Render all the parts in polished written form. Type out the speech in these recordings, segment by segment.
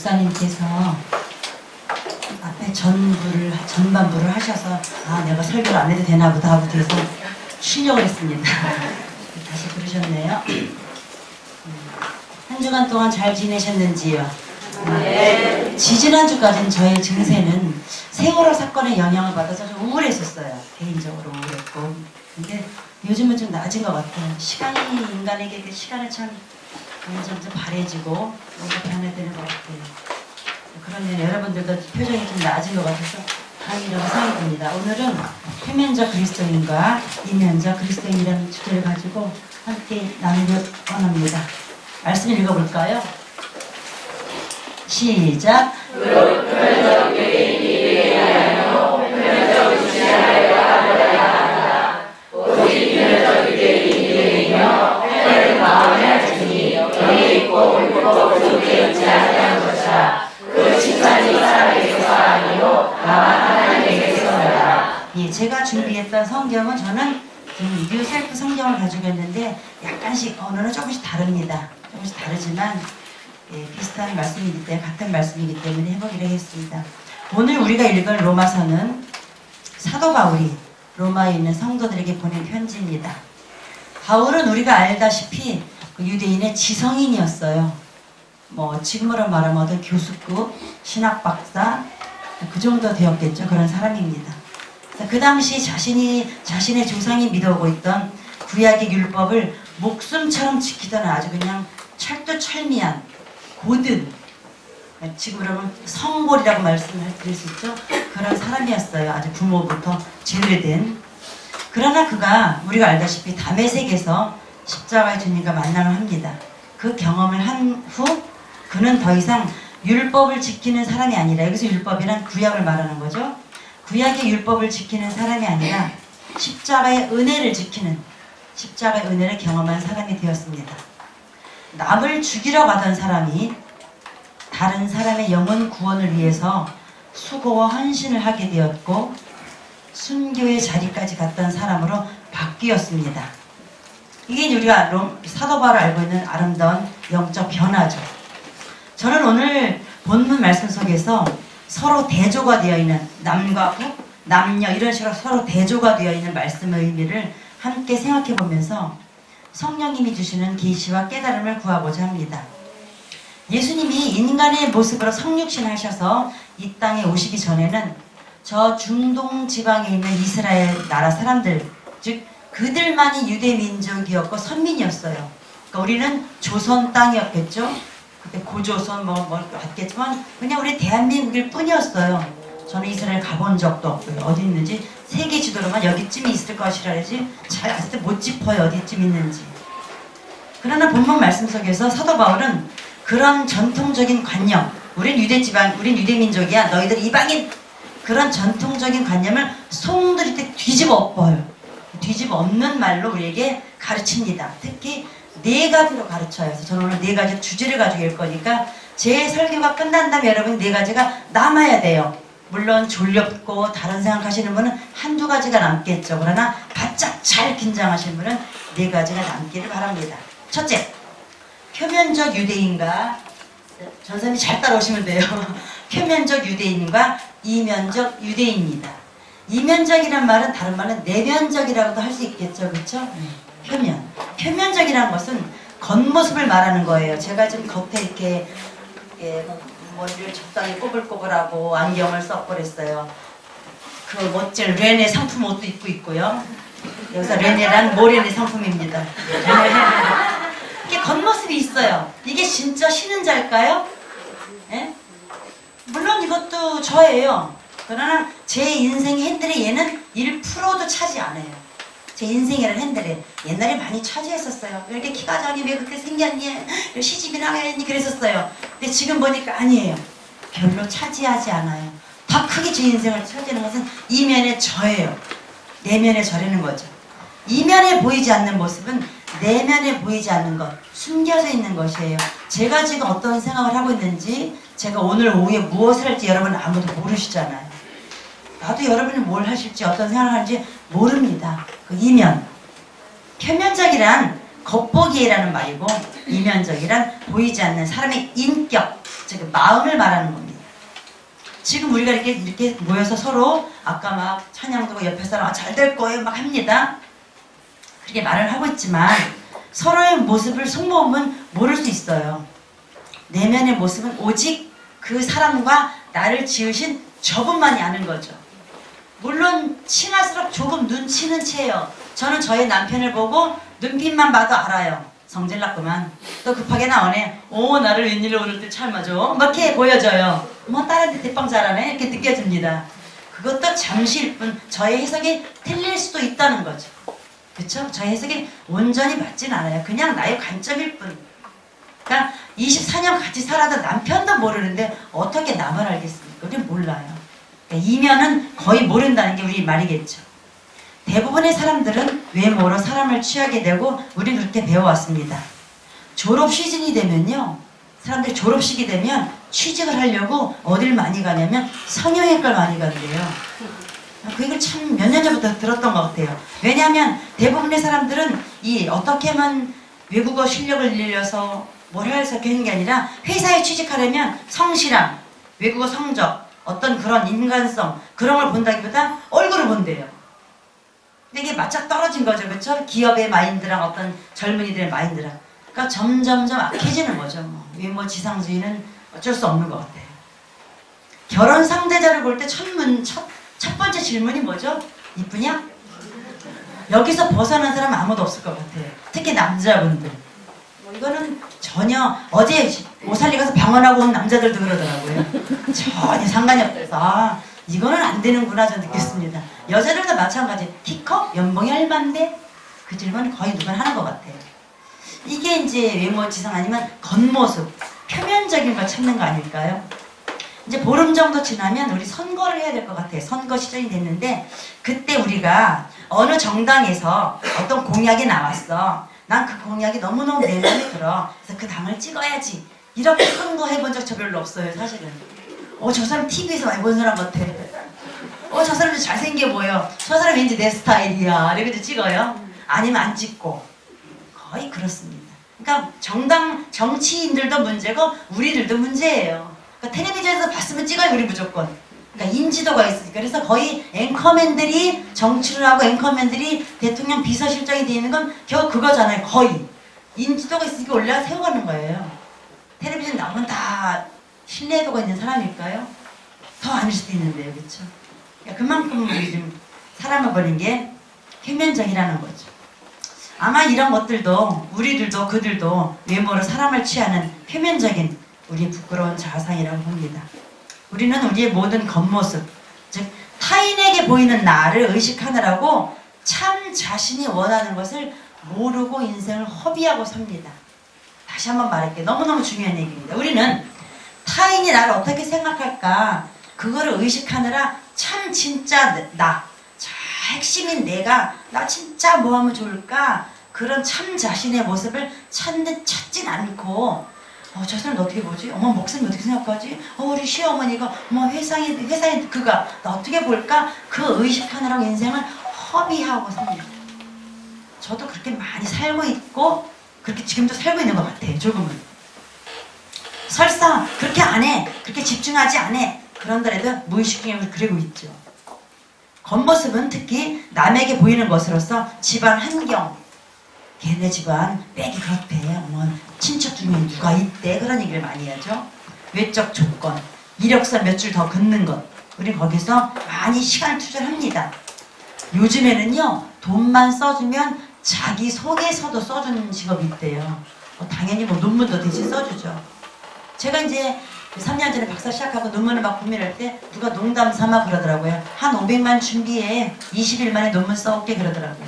목사님께서 앞에 전반부를 하셔서 내가 설교를 안 해도 되나 보다 하고 뒤에서 쉬려고 했습니다. 다시 부르셨네요. 한 주간 동안 잘 지내셨는지요? 네. 지지난주까지는 저의 증세는 세월호 사건의 영향을 받아서 좀 우울했었어요. 개인적으로 우울했고. 근데 요즘은 좀 나아진 것 같아요. 시간이 인간에게 그 시간을 참 점점 바래지고 뭔가 변화되는 것 같아요. 그러면 여러분들도 표정이 좀 나아진 것 같아서 다행이라고 생각이 듭니다. 오늘은 표면적 그리스도인과 이면적 그리스도인이라는 주제를 가지고 함께 나누려 원합니다. 말씀 읽어볼까요? 시작. 표면적 유대인이 대하여 표면적 유대하여 하려다 오직 표면적 유대인이며 표면의 마음에 하시니 영이 있고 율법 속에 있지 아니한 것이라. 그 칭찬이 사람에게서 아니요 다만 하나님에게서라. 예, 제가 준비했던 성경은 저는 뉴셀프 성경을 가지고 있는데 약간씩 언어는 조금씩 다릅니다. 조금씩 다르지만 비슷한 말씀이기 때문에 같은 말씀이기 때문에 해보기로 했습니다. 오늘 우리가 읽을 로마서는 사도 바울이 로마에 있는 성도들에게 보낸 편지입니다. 바울은 우리가 알다시피 유대인의 지성인이었어요. 지금으로 말하면 어떤 교수급, 신학박사 그 정도 되었겠죠. 그런 사람입니다. 그 당시 자신의 조상이 믿어오고 있던 구약의 율법을 목숨처럼 지키던 아주 그냥 철두철미한 고든, 지금으로 하면 성골이라고 말씀을 드릴 수 있죠. 그런 사람이었어요. 아주 부모부터 제외된. 그러나 그가 우리가 알다시피 다메섹에서 십자가의 주님과 만남을 합니다. 그 경험을 한 후 그는 더 이상 율법을 지키는 사람이 아니라, 여기서 율법이란 구약을 말하는 거죠. 구약의 율법을 지키는 사람이 아니라 십자가의 은혜를 지키는, 십자가의 은혜를 경험한 사람이 되었습니다. 남을 죽이러 가던 사람이 다른 사람의 영혼 구원을 위해서 수고와 헌신을 하게 되었고 순교의 자리까지 갔던 사람으로 바뀌었습니다. 이게 우리가 사도 바울을 알고 있는 아름다운 영적 변화죠. 저는 오늘 본문 말씀 속에서 서로 대조가 되어 있는 남과 북, 남녀 이런 식으로 서로 대조가 되어 있는 말씀의 의미를 함께 생각해 보면서 성령님이 주시는 계시와 깨달음을 구하고자 합니다. 예수님이 인간의 모습으로 성육신 하셔서 이 땅에 오시기 전에는 저 중동 지방에 있는 이스라엘 나라 사람들, 즉 그들만이 유대 민족이었고 선민이었어요. 그러니까 우리는 조선 땅이었겠죠. 그때 고조선 왔겠지만 그냥 우리 대한민국일 뿐이었어요. 저는 이스라엘 가본 적도 없고요. 어디 있는지 세계 지도로만 여기쯤이 있을 것이라 그러지 잘 아직도 못 짚어요. 어디쯤 있는지. 그러나 본문 말씀 속에서 사도 바울은 그런 전통적인 관념, 우린 유대 민족이야, 너희들 이방인, 그런 전통적인 관념을 송두리 때 뒤집어 엎어요. 뒤집어 엎는 말로 우리에게 가르칩니다. 특히 네 가지로 가르쳐요. 그래서 저는 오늘 네 가지 주제를 가지고 일 거니까 제 설교가 끝난 다음에 여러분 네 가지가 남아야 돼요. 물론 졸렵고 다른 생각하시는 분은 한두 가지가 남겠죠. 그러나 바짝 잘 긴장하시는 분은 네 가지가 남기를 바랍니다. 첫째, 표면적 유대인과, 전사님이 잘 따라오시면 돼요. 표면적 유대인과 이면적 유대인입니다. 이면적이란 말은 다른 말은 내면적이라고도 할 수 있겠죠. 그렇죠? 표면적이라는 것은 겉모습을 말하는 거예요. 제가 지금 겉에 이렇게 머리를 적당히 꼬불꼬불하고 안경을 써버렸어요. 그 멋진 레네 상품 옷도 입고 있고요. 여기서 레네란 모레네 상품입니다. 이게 겉모습이 있어요. 이게 진짜 신은 자일까요? 예? 물론 이것도 저예요. 그러나 제 인생의 핸들에 얘는 1%도 차지 않아요. 제 인생이라는 핸들에 옛날에 많이 차지했었어요. 왜 이렇게 키가 작니? 왜 그렇게 생겼니? 시집이나 가야니? 그랬었어요. 근데 지금 보니까 아니에요. 별로 차지하지 않아요. 더 크게 제 인생을 차지하는 것은 이면의 저예요. 내면의 저라는 거죠. 이면에 보이지 않는 모습은 내면에 보이지 않는 것, 숨겨져 있는 것이에요. 제가 지금 어떤 생각을 하고 있는지, 제가 오늘 오후에 무엇을 할지 여러분 아무도 모르시잖아요. 나도 여러분이 뭘 하실지 어떤 생각을 하는지 모릅니다. 그 이면, 표면적이란 겉보기라는 말이고 이면적이란 보이지 않는 사람의 인격, 마음을 말하는 겁니다. 지금 우리가 이렇게 모여서 서로 아까 막 찬양도 옆에 사람 잘 될 거예요 막 합니다. 그렇게 말을 하고 있지만 서로의 모습을 속마음은 모를 수 있어요. 내면의 모습은 오직 그 사람과 나를 지으신 저분만이 아는 거죠. 물론 친할수록 조금 눈치는 채요. 저는 저의 남편을 보고 눈빛만 봐도 알아요. 성질났구만. 또 급하게 나오네. 오, 나를 웬일로 오늘 또 참아줘. 막 이렇게 보여져요. 뭐 딸한테 대빵 잘하네. 이렇게 느껴집니다. 그것도 잠시일 뿐 저의 해석이 틀릴 수도 있다는 거죠. 그쵸? 저의 해석이 온전히 맞진 않아요. 그냥 나의 관점일 뿐. 그러니까 24년 같이 살아도 남편도 모르는데 어떻게 남을 알겠습니까? 우리는 몰라요. 그러니까 이면은 거의 모른다는 게 우리 말이겠죠. 대부분의 사람들은 외모로 사람을 취하게 되고 우리는 그렇게 배워왔습니다. 졸업 시즌이 되면요. 사람들이 졸업식이 되면 취직을 하려고 어딜 많이 가냐면 성형외과를 많이 간대요. 그 얘기를 참 몇 년 전부터 들었던 것 같아요. 왜냐하면 대부분의 사람들은 어떻게 하면 외국어 실력을 늘려서 뭘 해서 하는 게 아니라 회사에 취직하려면 성실함, 외국어 성적, 어떤 그런 인간성 그런 걸 본다기보다 얼굴을 본대요. 근데 이게 맞짝 떨어진 거죠. 그렇죠? 기업의 마인드랑 어떤 젊은이들의 마인드랑. 그러니까 점점점 악해지는 거죠. 외모 지상주의는 어쩔 수 없는 것 같아요. 결혼 상대자를 볼 때 첫 번째 질문이 뭐죠? 이쁘냐? 여기서 벗어난 사람 아무도 없을 것 같아요. 특히 남자분들. 이거는 전혀 어제 오살리 가서 방언하고 온 남자들도 그러더라고요. 전혀 상관이 없대서 이거는 안 되는구나 저 느꼈습니다. 여자들도 마찬가지. 키 커? 연봉이 얼만데? 그 질문 거의 누가 하는 것 같아요. 이게 이제 외모 지상 아니면 겉모습, 표면적인 걸 찾는 거 아닐까요? 이제 보름 정도 지나면 우리 선거를 해야 될 것 같아요. 선거 시즌이 됐는데 그때 우리가 어느 정당에서 어떤 공약이 나왔어. 난 그 공약이 너무너무 내 마음에 들어. 그래서 그 당을 찍어야지. 이렇게 선거해본 적 저 별로 없어요, 사실은. 저 사람 TV에서 많이 본 사람 같아. 저 사람 좀 잘생겨 보여. 저 사람 왠지 내 스타일이야. 이렇게 찍어요. 아니면 안 찍고. 거의 그렇습니다. 그러니까 정치인들도 문제고 우리들도 문제예요. 그러니까 텔레비전에서 봤으면 찍어요, 우리 무조건. 그러니까 인지도가 있으니까. 그래서 거의 앵커맨들이 정치를 하고 앵커맨들이 대통령 비서실장이 되어 있는 건 겨우 그거잖아요. 거의. 인지도가 있으니까 올려 세워가는 거예요. 텔레비전 나오면 다 신뢰도가 있는 사람일까요? 더 아닐 수도 있는데요. 그렇죠? 그러니까 그만큼 우리 좀 사람을 보는 게 표면적이라는 거죠. 아마 이런 것들도 우리들도 그들도 외모로 사람을 취하는 표면적인 우리의 부끄러운 자상이라고 봅니다. 우리는 우리의 모든 겉모습, 즉 타인에게 보이는 나를 의식하느라고 참 자신이 원하는 것을 모르고 인생을 허비하고 삽니다. 다시 한번 말할게요. 너무너무 중요한 얘기입니다. 우리는 타인이 나를 어떻게 생각할까 그거를 의식하느라 참 진짜 핵심인 내가 나 진짜 뭐 하면 좋을까 그런 참 자신의 모습을 찾진 않고 저 사람 너 어떻게 보지? 어머 목사님 어떻게 생각하지? 우리 시어머니가 회사에 그가 나 어떻게 볼까? 그 의식하느라고 인생을 허비하고 삽니다. 저도 그렇게 많이 살고 있고 그렇게 지금도 살고 있는 것 같아요. 조금은. 설사 그렇게 안 해. 그렇게 집중하지 않아. 그런더라도 무의식적으로 그러고 있죠. 겉모습은 특히 남에게 보이는 것으로서 집안 환경 걔네 집안 빽이 그렇대. 친척 중에 누가 있대. 그런 얘기를 많이 하죠. 외적 조건, 이력서 몇 줄 더 긋는 것. 우리 거기서 많이 시간을 투자합니다. 요즘에는요. 돈만 써주면 자기 소개서도 써주는 직업이 있대요. 당연히 논문도 대신 써주죠. 제가 이제 3년 전에 박사 시작하고 논문을 막 고민할 때 누가 농담 삼아 그러더라고요. 한 500만 준비해 20일 만에 논문 써올게 그러더라고요.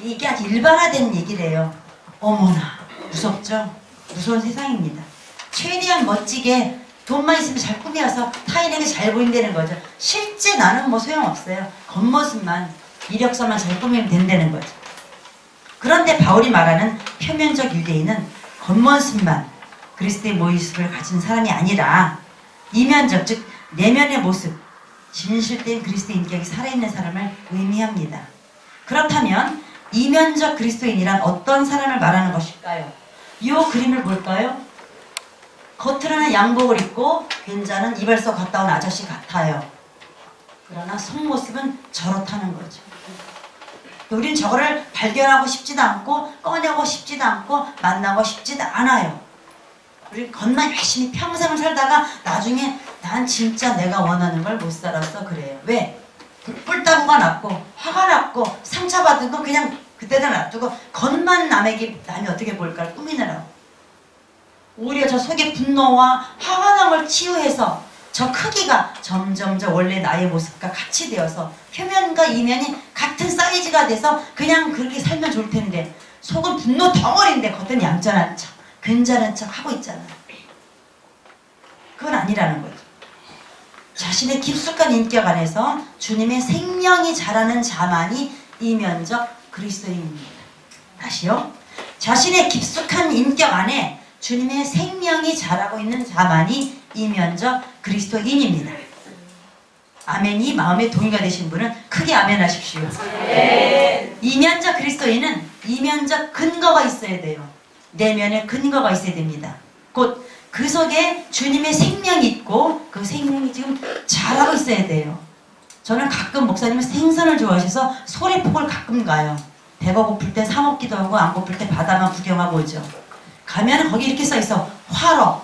이게 아주 일반화된 얘기래요. 어머나 무섭죠? 무서운 세상입니다. 최대한 멋지게 돈만 있으면 잘 꾸며서 타인에게 잘 보인다는 거죠. 실제 나는 소용없어요. 겉모습만 이력서만 잘 꾸미면 된다는 거죠. 그런데 바울이 말하는 표면적 유대인은 겉모습만 그리스도의 모습을 가진 사람이 아니라 이면적 즉 내면의 모습 진실된 그리스도의 인격이 살아있는 사람을 의미합니다. 그렇다면 이면적 그리스도인이란 어떤 사람을 말하는 것일까요? 이 그림을 볼까요? 겉으로는 양복을 입고 괜찮은 이발소 갔다 온 아저씨 같아요. 그러나 속모습은 저렇다는 거죠. 우린 저거를 발견하고 싶지도 않고 꺼내고 싶지도 않고 만나고 싶지도 않아요. 우리 겉만 열심히 평생을 살다가 나중에 난 진짜 내가 원하는 걸 못 살았어 그래요. 왜? 뿔따구가 났고 화가 났고 상처받은 거 그냥 그때다 놔두고 겉만 남이 어떻게 볼까 꾸미느라고. 오히려 저 속에 분노와 화가 난 걸 치유해서 저 크기가 점점 저 원래 나의 모습과 같이 되어서 표면과 이면이 같은 사이즈가 돼서 그냥 그렇게 살면 좋을 텐데 속은 분노 덩어리인데 겉은 얌전한 척 괜찮은 척 하고 있잖아요. 그건 아니라는 거죠. 자신의 깊숙한 인격 안에서 주님의 생명이 자라는 자만이 이면적 그리스도인입니다. 다시요. 자신의 깊숙한 인격 안에 주님의 생명이 자라고 있는 자만이 이면적 그리스도인입니다. 아멘이 마음에 동의가 되신 분은 크게 아멘 하십시오. 이면적 그리스도인은 이면적 근거가 있어야 돼요. 내면에 근거가 있어야 됩니다. 곧 그 속에 주님의 생명이 있고 그 생명이 지금 자라고 있어야 돼요. 저는 가끔 목사님은 생선을 좋아하셔서 소래폭을 가끔 가요. 배가 고플 때 사 먹기도 하고 안 고플 때 바다만 구경하고 오죠. 가면 거기 이렇게 써있어. 화로.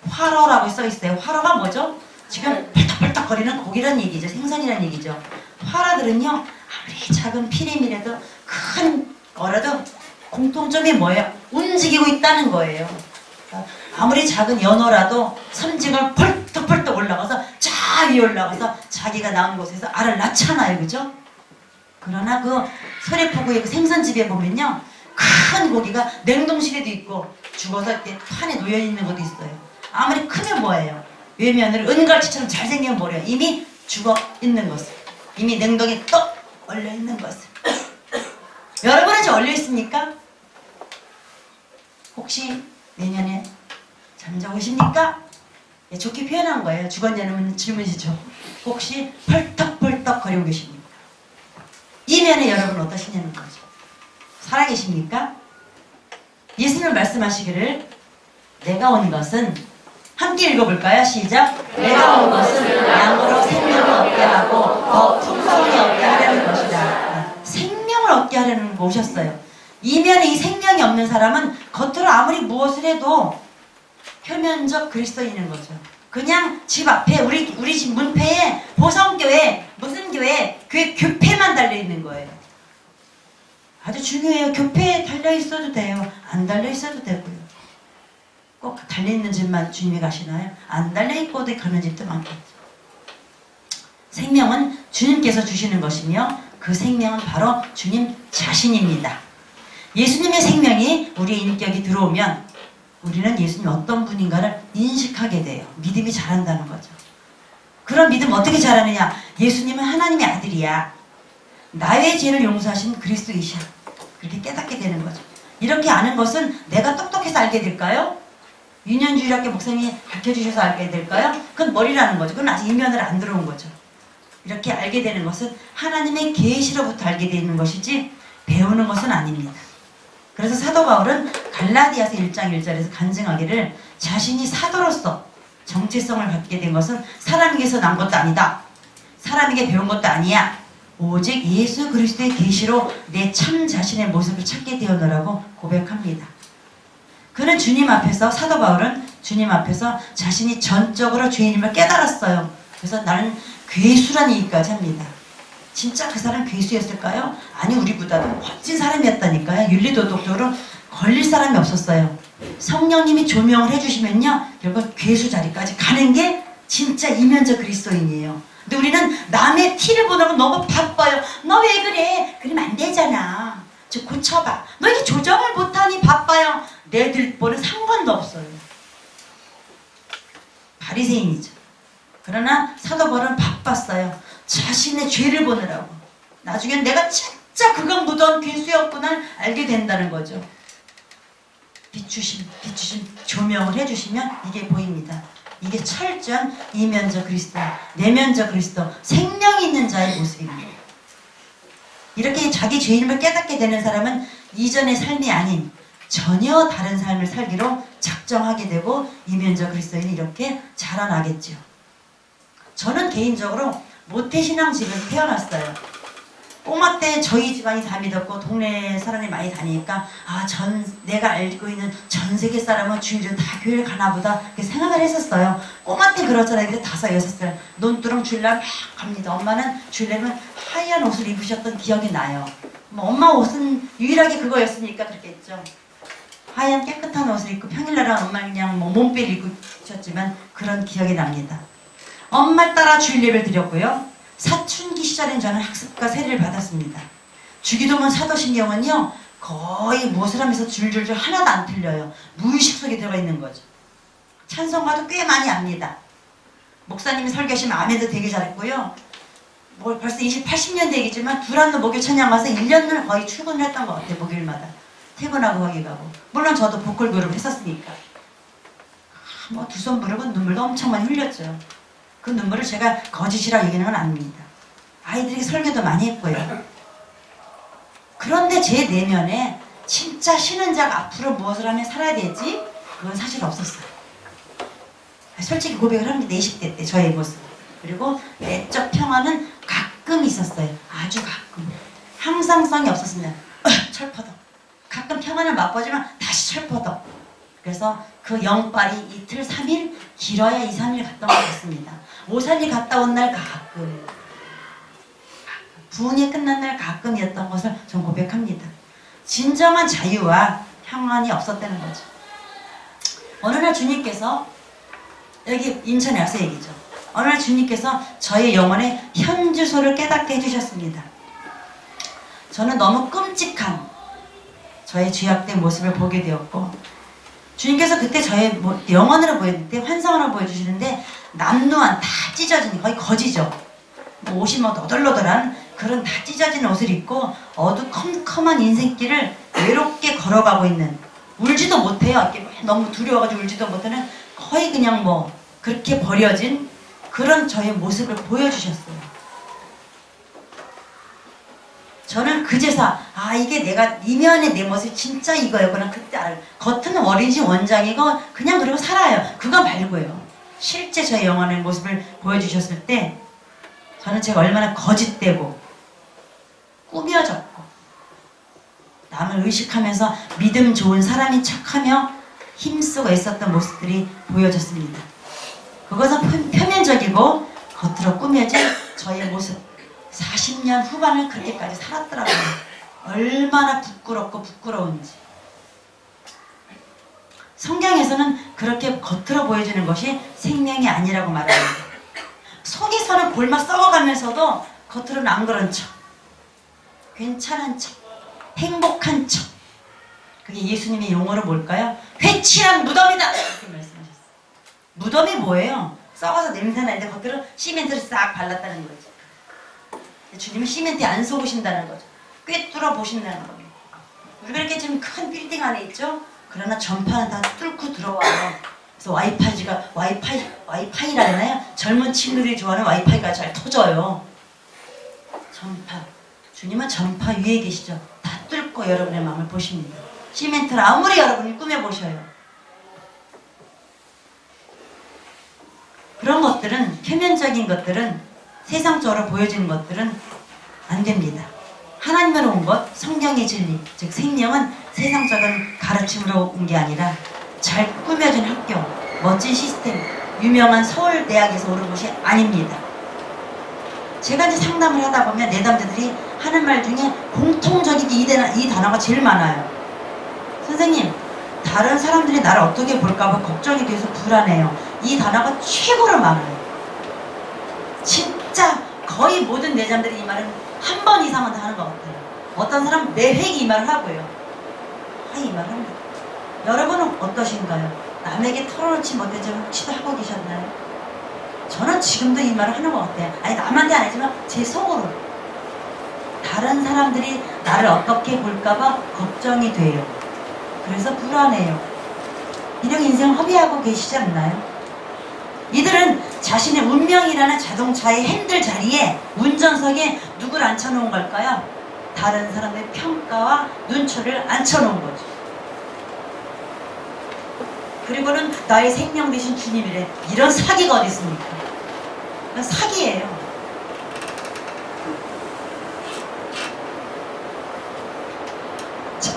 화로라고 써있어요. 화로가 뭐죠? 지금 펄떡펄떡 거리는 고기란 얘기죠. 생선이란 얘기죠. 화로들은요 아무리 작은 피렘이라도 큰 거라도 공통점이 뭐예요? 움직이고 있다는 거예요. 아무리 작은 연어라도 섬직을 펄떡펄떡 올라가서 저 위에 올라가서 자기가 나온 곳에서 알을 낳잖아요. 그죠? 그러나 그 소래포구의 그 생선집에 보면요 큰 고기가 냉동실에도 있고 죽어서 이렇게 판에 놓여있는 것도 있어요. 아무리 크면 뭐예요? 외면을 은갈치처럼 잘생겨 버려요. 이미 죽어 있는 것을. 이미 냉동에 떡 얼려 있는 것을. 여러분은 저 얼려 있습니까? 혹시 내년에 잠자오십니까? 예, 좋게 표현한 거예요. 죽었냐는 질문이죠. 혹시 펄떡펄떡 거리고 계십니까? 이면에 여러분 어떠시냐는 거죠. 살아계십니까? 예수님 말씀하시기를 내가 온 것은 함께 읽어볼까요? 시작! 내가 온 것은 양으로 생명을 얻게 하고 더 풍성히 얻게 하려는 것이다. 생명을 얻게 하려는 거 오셨어요. 이면에 이 생명이 없는 사람은 겉으로 아무리 무엇을 해도 표면적 그리스도인인 거죠. 그냥 집 앞에 우리 집 문패에 보성교회 무슨 교회 교패만 달려있는 거예요. 아주 중요해요. 교패에 달려있어도 돼요. 안 달려있어도 되고요. 꼭 달려있는 집만 주님이 가시나요? 안 달려있고도 가는 집도 많겠죠. 생명은 주님께서 주시는 것이며 그 생명은 바로 주님 자신입니다. 예수님의 생명이 우리의 인격이 들어오면 우리는 예수님이 어떤 분인가를 인식하게 돼요. 믿음이 자란다는 거죠. 그런 믿음 어떻게 자라느냐? 예수님은 하나님의 아들이야. 나의 죄를 용서하신 그리스도이시야. 그렇게 깨닫게 되는 거죠. 이렇게 아는 것은 내가 똑똑해서 알게 될까요? 유년주일학교 목사님이 가르쳐주셔서 알게 될까요? 그건 머리라는 거죠. 그건 아직 이면으로 안 들어온 거죠. 이렇게 알게 되는 것은 하나님의 계시로부터 알게 되는 것이지 배우는 것은 아닙니다. 그래서 사도 바울은 갈라디아서 1장 1절에서 간증하기를 자신이 사도로서 정체성을 갖게 된 것은 사람에게서 난 것도 아니다. 사람에게 배운 것도 아니야. 오직 예수 그리스도의 계시로 내 참 자신의 모습을 찾게 되었노라고 고백합니다. 그는 주님 앞에서 사도 바울은 주님 앞에서 자신이 전적으로 죄인임을 깨달았어요. 그래서 나는 괴수란 얘기까지 합니다. 진짜 그 사람 괴수였을까요? 아니 우리보다도 멋진 사람이었다니까요. 윤리도덕적으로 걸릴 사람이 없었어요. 성령님이 조명을 해주시면요 결국 괴수 자리까지 가는 게 진짜 이면적 그리스도인이에요. 근데 우리는 남의 티를 보는 건 너무 바빠요. 너 왜 그래? 그러면 안 되잖아. 저 고쳐봐. 너 이게 조정을 못하니 바빠요. 내 들보는 상관도 없어요. 바리새인이죠. 그러나 사도 바울은 바빴어요. 자신의 죄를 보느라고. 나중엔 내가 진짜 그가 묻어온 괴수였구나 알게 된다는 거죠. 비추심 조명을 해주시면 이게 보입니다. 이게 철저한 이면적 그리스도, 내면적 그리스도, 생명이 있는 자의 모습입니다. 이렇게 자기 죄인임을 깨닫게 되는 사람은 이전의 삶이 아닌 전혀 다른 삶을 살기로 작정하게 되고 이면적 그리스도인이 이렇게 자라나겠죠. 저는 개인적으로 모태신앙 집에서 태어났어요. 꼬마 때 저희 집안이 다 믿었고 동네 사람이 많이 다니니까 내가 알고 있는 전 세계 사람은 주일은 다 교회를 가나 보다 그렇게 생각을 했었어요. 꼬마 때 그렇잖아요. 근데 5, 6살 논두렁 주일날 막 갑니다. 엄마는 주일날은 하얀 옷을 입으셨던 기억이 나요. 뭐 엄마 옷은 유일하게 그거였으니까 그렇겠죠. 하얀 깨끗한 옷을 입고 평일날은 엄마는 그냥 뭐 몸빼를 입고 있었지만 그런 기억이 납니다. 엄마 따라 주일 예배를 드렸고요. 사춘기 시절엔 저는 학습과 세례를 받았습니다. 주기도문 사도신경은요 거의 무엇을 하면서 줄줄줄 하나도 안 틀려요. 무의식 속에 들어가 있는 거죠. 찬송가도 꽤 많이 압니다. 목사님이 설교하시면 아멘도 되게 잘했고요. 뭐 벌써 80년 되겠지만 두란노 목요 찬양 가서 1년을 거의 출근을 했던 것 같아요. 목요일마다 퇴근하고 거기 가고. 물론 저도 보컬 그룹을 했었으니까 뭐 두 손 무릎은 눈물도 엄청 많이 흘렸죠. 그 눈물을 제가 거짓이라 얘기하는 건 아닙니다. 아이들에게 설교도 많이 했고요. 그런데 제 내면에 진짜 신은 자가 앞으로 무엇을 하면 살아야 되지? 그건 사실 없었어요. 솔직히 고백을 합니다. 20대 때 저의 모습. 그리고 내적 평화는 가끔 있었어요. 아주 가끔. 항상성이 없었습니다. 철퍼덕. 가끔 평안을 맛보지만 다시 철퍼덕. 그래서 그 영빨이 이틀, 3일, 길어야 2, 3일 갔다 온 것 같습니다. 오산이 갔다 온 날 가끔, 부흥이 끝난 날 가끔이었던 것을 전 고백합니다. 진정한 자유와 평안이 없었다는 거죠. 어느 날 주님께서, 여기 인천에 와서 얘기죠. 어느 날 주님께서 저의 영혼의 현주소를 깨닫게 해주셨습니다. 저는 너무 끔찍한 저의 죄악된 모습을 보게 되었고, 주님께서 그때 저의 영혼으로 보였는데 환상으로 보여주시는데 남루한 다 찢어진 거의 거지죠. 옷이 너덜너덜한 그런 다 찢어진 옷을 입고 어두컴컴한 인생길을 외롭게 걸어가고 있는, 울지도 못해요. 너무 두려워가지고 울지도 못하는 거의 그냥 그렇게 버려진 그런 저의 모습을 보여주셨어요. 저는 그제서 이게 내가 이면의 내 모습이 진짜 이거였구나 그때 알아요. 겉은 어린이집 원장이고 그냥 그러고 살아요. 그거 말고요. 실제 저의 영혼의 모습을 보여주셨을 때 저는 제가 얼마나 거짓되고 꾸며졌고 남을 의식하면서 믿음 좋은 사람인 척하며 힘쓰고 있었던 모습들이 보여졌습니다. 그것은 표면적이고 겉으로 꾸며진 저의 모습. 40년 후반을 그렇게까지 살았더라고요. 얼마나 부끄럽고 부끄러운지. 성경에서는 그렇게 겉으로 보여지는 것이 생명이 아니라고 말합니다. 속에서는 골마 썩어가면서도 겉으로는 안 그런 척, 괜찮은 척, 행복한 척. 그게 예수님의 용어로 뭘까요? 회칠한 무덤이다! 이렇게 말씀하셨어요. 무덤이 뭐예요? 썩어서 냄새 나는데 겉으로 시멘트를 싹 발랐다는 거죠. 주님은 시멘트에 안 속으신다는 거죠. 꿰뚫어 보신다는 겁니다. 우리가 이렇게 지금 큰 빌딩 안에 있죠? 그러나 전파는 다 뚫고 들어와요. 그래서 와이파이라 하나요? 젊은 친구들이 좋아하는 와이파이가 잘 터져요. 전파. 주님은 전파 위에 계시죠. 다 뚫고 여러분의 마음을 보십니다. 시멘트를 아무리 여러분이 꾸며보셔요. 그런 것들은, 표면적인 것들은, 세상적으로 보여지는 것들은 안 됩니다. 하나님으로 온 것, 성경의 진리, 즉 생명은 세상적인 가르침으로 온 게 아니라 잘 꾸며진 학교, 멋진 시스템, 유명한 서울대학에서 오는 것이 아닙니다. 제가 이제 상담을 하다 보면 내담자들이 하는 말 중에 공통적인 이 단어가 제일 많아요. 선생님, 다른 사람들이 나를 어떻게 볼까봐 걱정이 돼서 불안해요. 이 단어가 최고로 많아요. 진짜 거의 모든 내담들이 이 말은 한 번 이상은 다 하는 것 같아요. 어떤 사람은 매 회기 이 말을 하고요. 이 말을 합니다. 여러분은 어떠신가요? 남에게 털어놓지 못했지 혹시도 하고 계셨나요? 저는 지금도 이 말을 하는 것 같아요. 남한테 안 하지만 제 속으로. 다른 사람들이 나를 어떻게 볼까봐 걱정이 돼요. 그래서 불안해요. 이런 인생을 허비하고 계시지 않나요? 이들은 자신의 운명이라는 자동차의 핸들 자리에 운전석에 누굴 앉혀놓은 걸까요? 다른 사람의 평가와 눈초리를 앉혀놓은 거죠. 그리고는 나의 생명 되신 주님이래. 이런 사기가 어디 있습니까? 사기예요.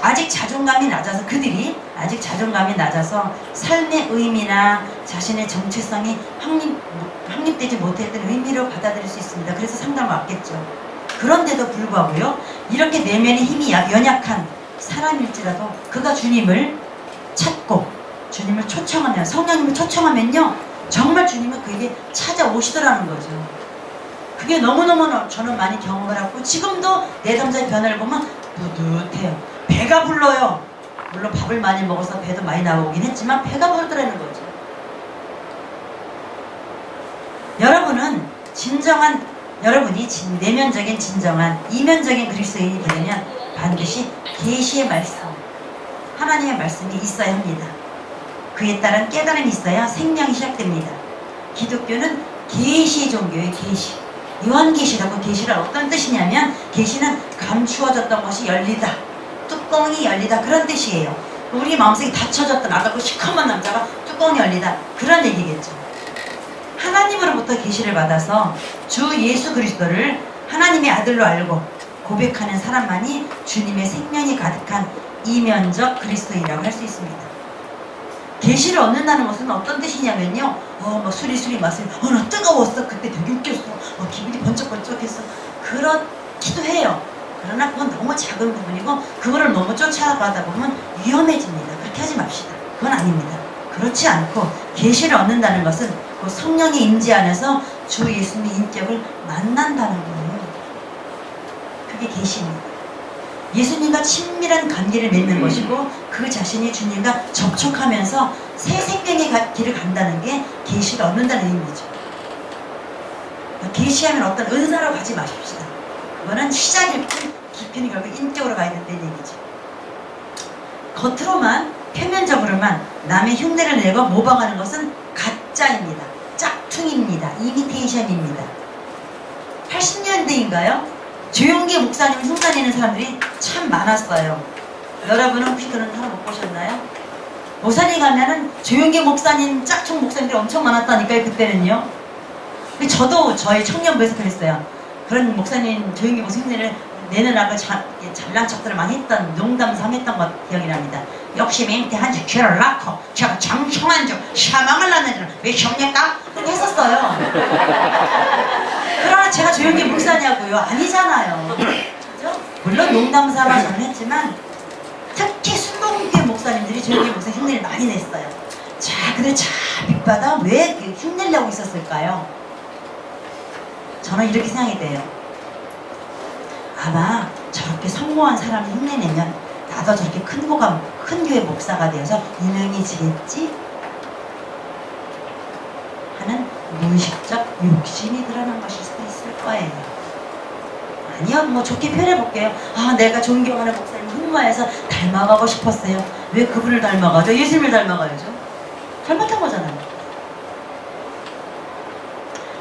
아직 자존감이 낮아서, 그들이 아직 자존감이 낮아서 삶의 의미나 자신의 정체성이 확립되지 못했던 의미로 받아들일 수 있습니다. 그래서 상담을 왔겠죠. 그런데도 불구하고요, 이렇게 내면의 힘이 연약한 사람일지라도 그가 주님을 찾고 주님을 초청하면, 성령님을 초청하면요, 정말 주님은 그에게 찾아오시더라는 거죠. 그게 너무너무 저는 많이 경험을 하고, 지금도 내 남자의 변화를 보면 뿌듯해요. 배가 불러요. 물론 밥을 많이 먹어서 배도 많이 나오긴 했지만 배가 부르더라는 거죠. 여러분이 내면적인 진정한 이면적인 그리스도인이 되려면 반드시 계시의 말씀, 하나님의 말씀이 있어야 합니다. 그에 따른 깨달음이 있어야 생명이 시작됩니다. 기독교는 계시 종교의 계시. 요한계시라고, 계시란 어떤 뜻이냐면, 계시는 감추어졌던 것이 열리다, 뚜껑이 열리다, 그런 뜻이에요. 우리 마음속에 닫혀졌던, 아까 그 시커먼 남자가 뚜껑이 열리다, 그런 얘기겠죠. 하나님으로부터 계시를 받아서 주 예수 그리스도를 하나님의 아들로 알고 고백하는 사람만이 주님의 생명이 가득한 이면적 그리스도인이라고 할 수 있습니다. 계시를 얻는다는 것은 어떤 뜻이냐면요, 막 수리수리 맛을, 나 뜨거웠어, 그때 되게 웃겼어, 기분이 번쩍번쩍했어, 그렇기도 해요. 그러나 그건 너무 작은 부분이고, 그거를 너무 쫓아가다 보면 위험해집니다. 그렇게 하지 맙시다. 그건 아닙니다. 그렇지 않고, 계시를 얻는다는 것은 그 성령의 임재 안에서 주 예수님의 인격을 만난다는 거예요. 그게 계시입니다. 예수님과 친밀한 관계를 맺는 것이고, 그 자신이 주님과 접촉하면서 새 생명의 길을 간다는 게 계시를 얻는다는 의미죠. 계시하면 어떤 은사로 가지 마십시다. 그거는 시작일 뿐, 깊이는 결국 인격으로 가야 된다는 얘기죠. 겉으로만, 표면적으로만 남의 흉내를 내고 모방하는 것은 가짜입니다. 짝퉁입니다. 이미테이션입니다. 80년대인가요? 조용기 목사님 흉내내는 사람들이 참 많았어요. 여러분은 혹시 그런 사람 못 보셨나요? 모산에 가면은 조용기 목사님, 짝퉁 목사님들이 엄청 많았다니까요, 그때는요. 근데 저도 저희 청년부에서 그랬어요. 그런 목사님, 조용기 목사 흉내를 내느라고 잘난 척들을 많이 했던, 농담삼 했던 것 기억이 납니다. 역시 맹태한 지 죄를 낳고 제가 장청한 줄 사망을 낳는 줄은 왜 시옵니까? 그렇게 했었어요. 그러나 제가 조용기 목사냐고요? 아니잖아요. 그죠? 물론 농담삼아 저는 했지만, 특히 순복음교회 목사님들이 조용기 목사 흉내를 많이 냈어요. 자, 근데 참 밑바닥 왜 흉내를 내고 있었을까요? 저는 이렇게 생각이 돼요. 아마 저렇게 성공한 사람이 흉내내면 나도 저렇게 큰 교회 목사가 되어서 유명해지겠지? 하는 무의식적 욕심이 드러난 것일 수도 있을 거예요. 아니요, 뭐 좋게 표현해볼게요. 내가 존경하는 목사님 흠모해서 닮아가고 싶었어요. 왜 그분을 닮아가죠? 예수님을 닮아가야죠. 잘못한 거잖아요.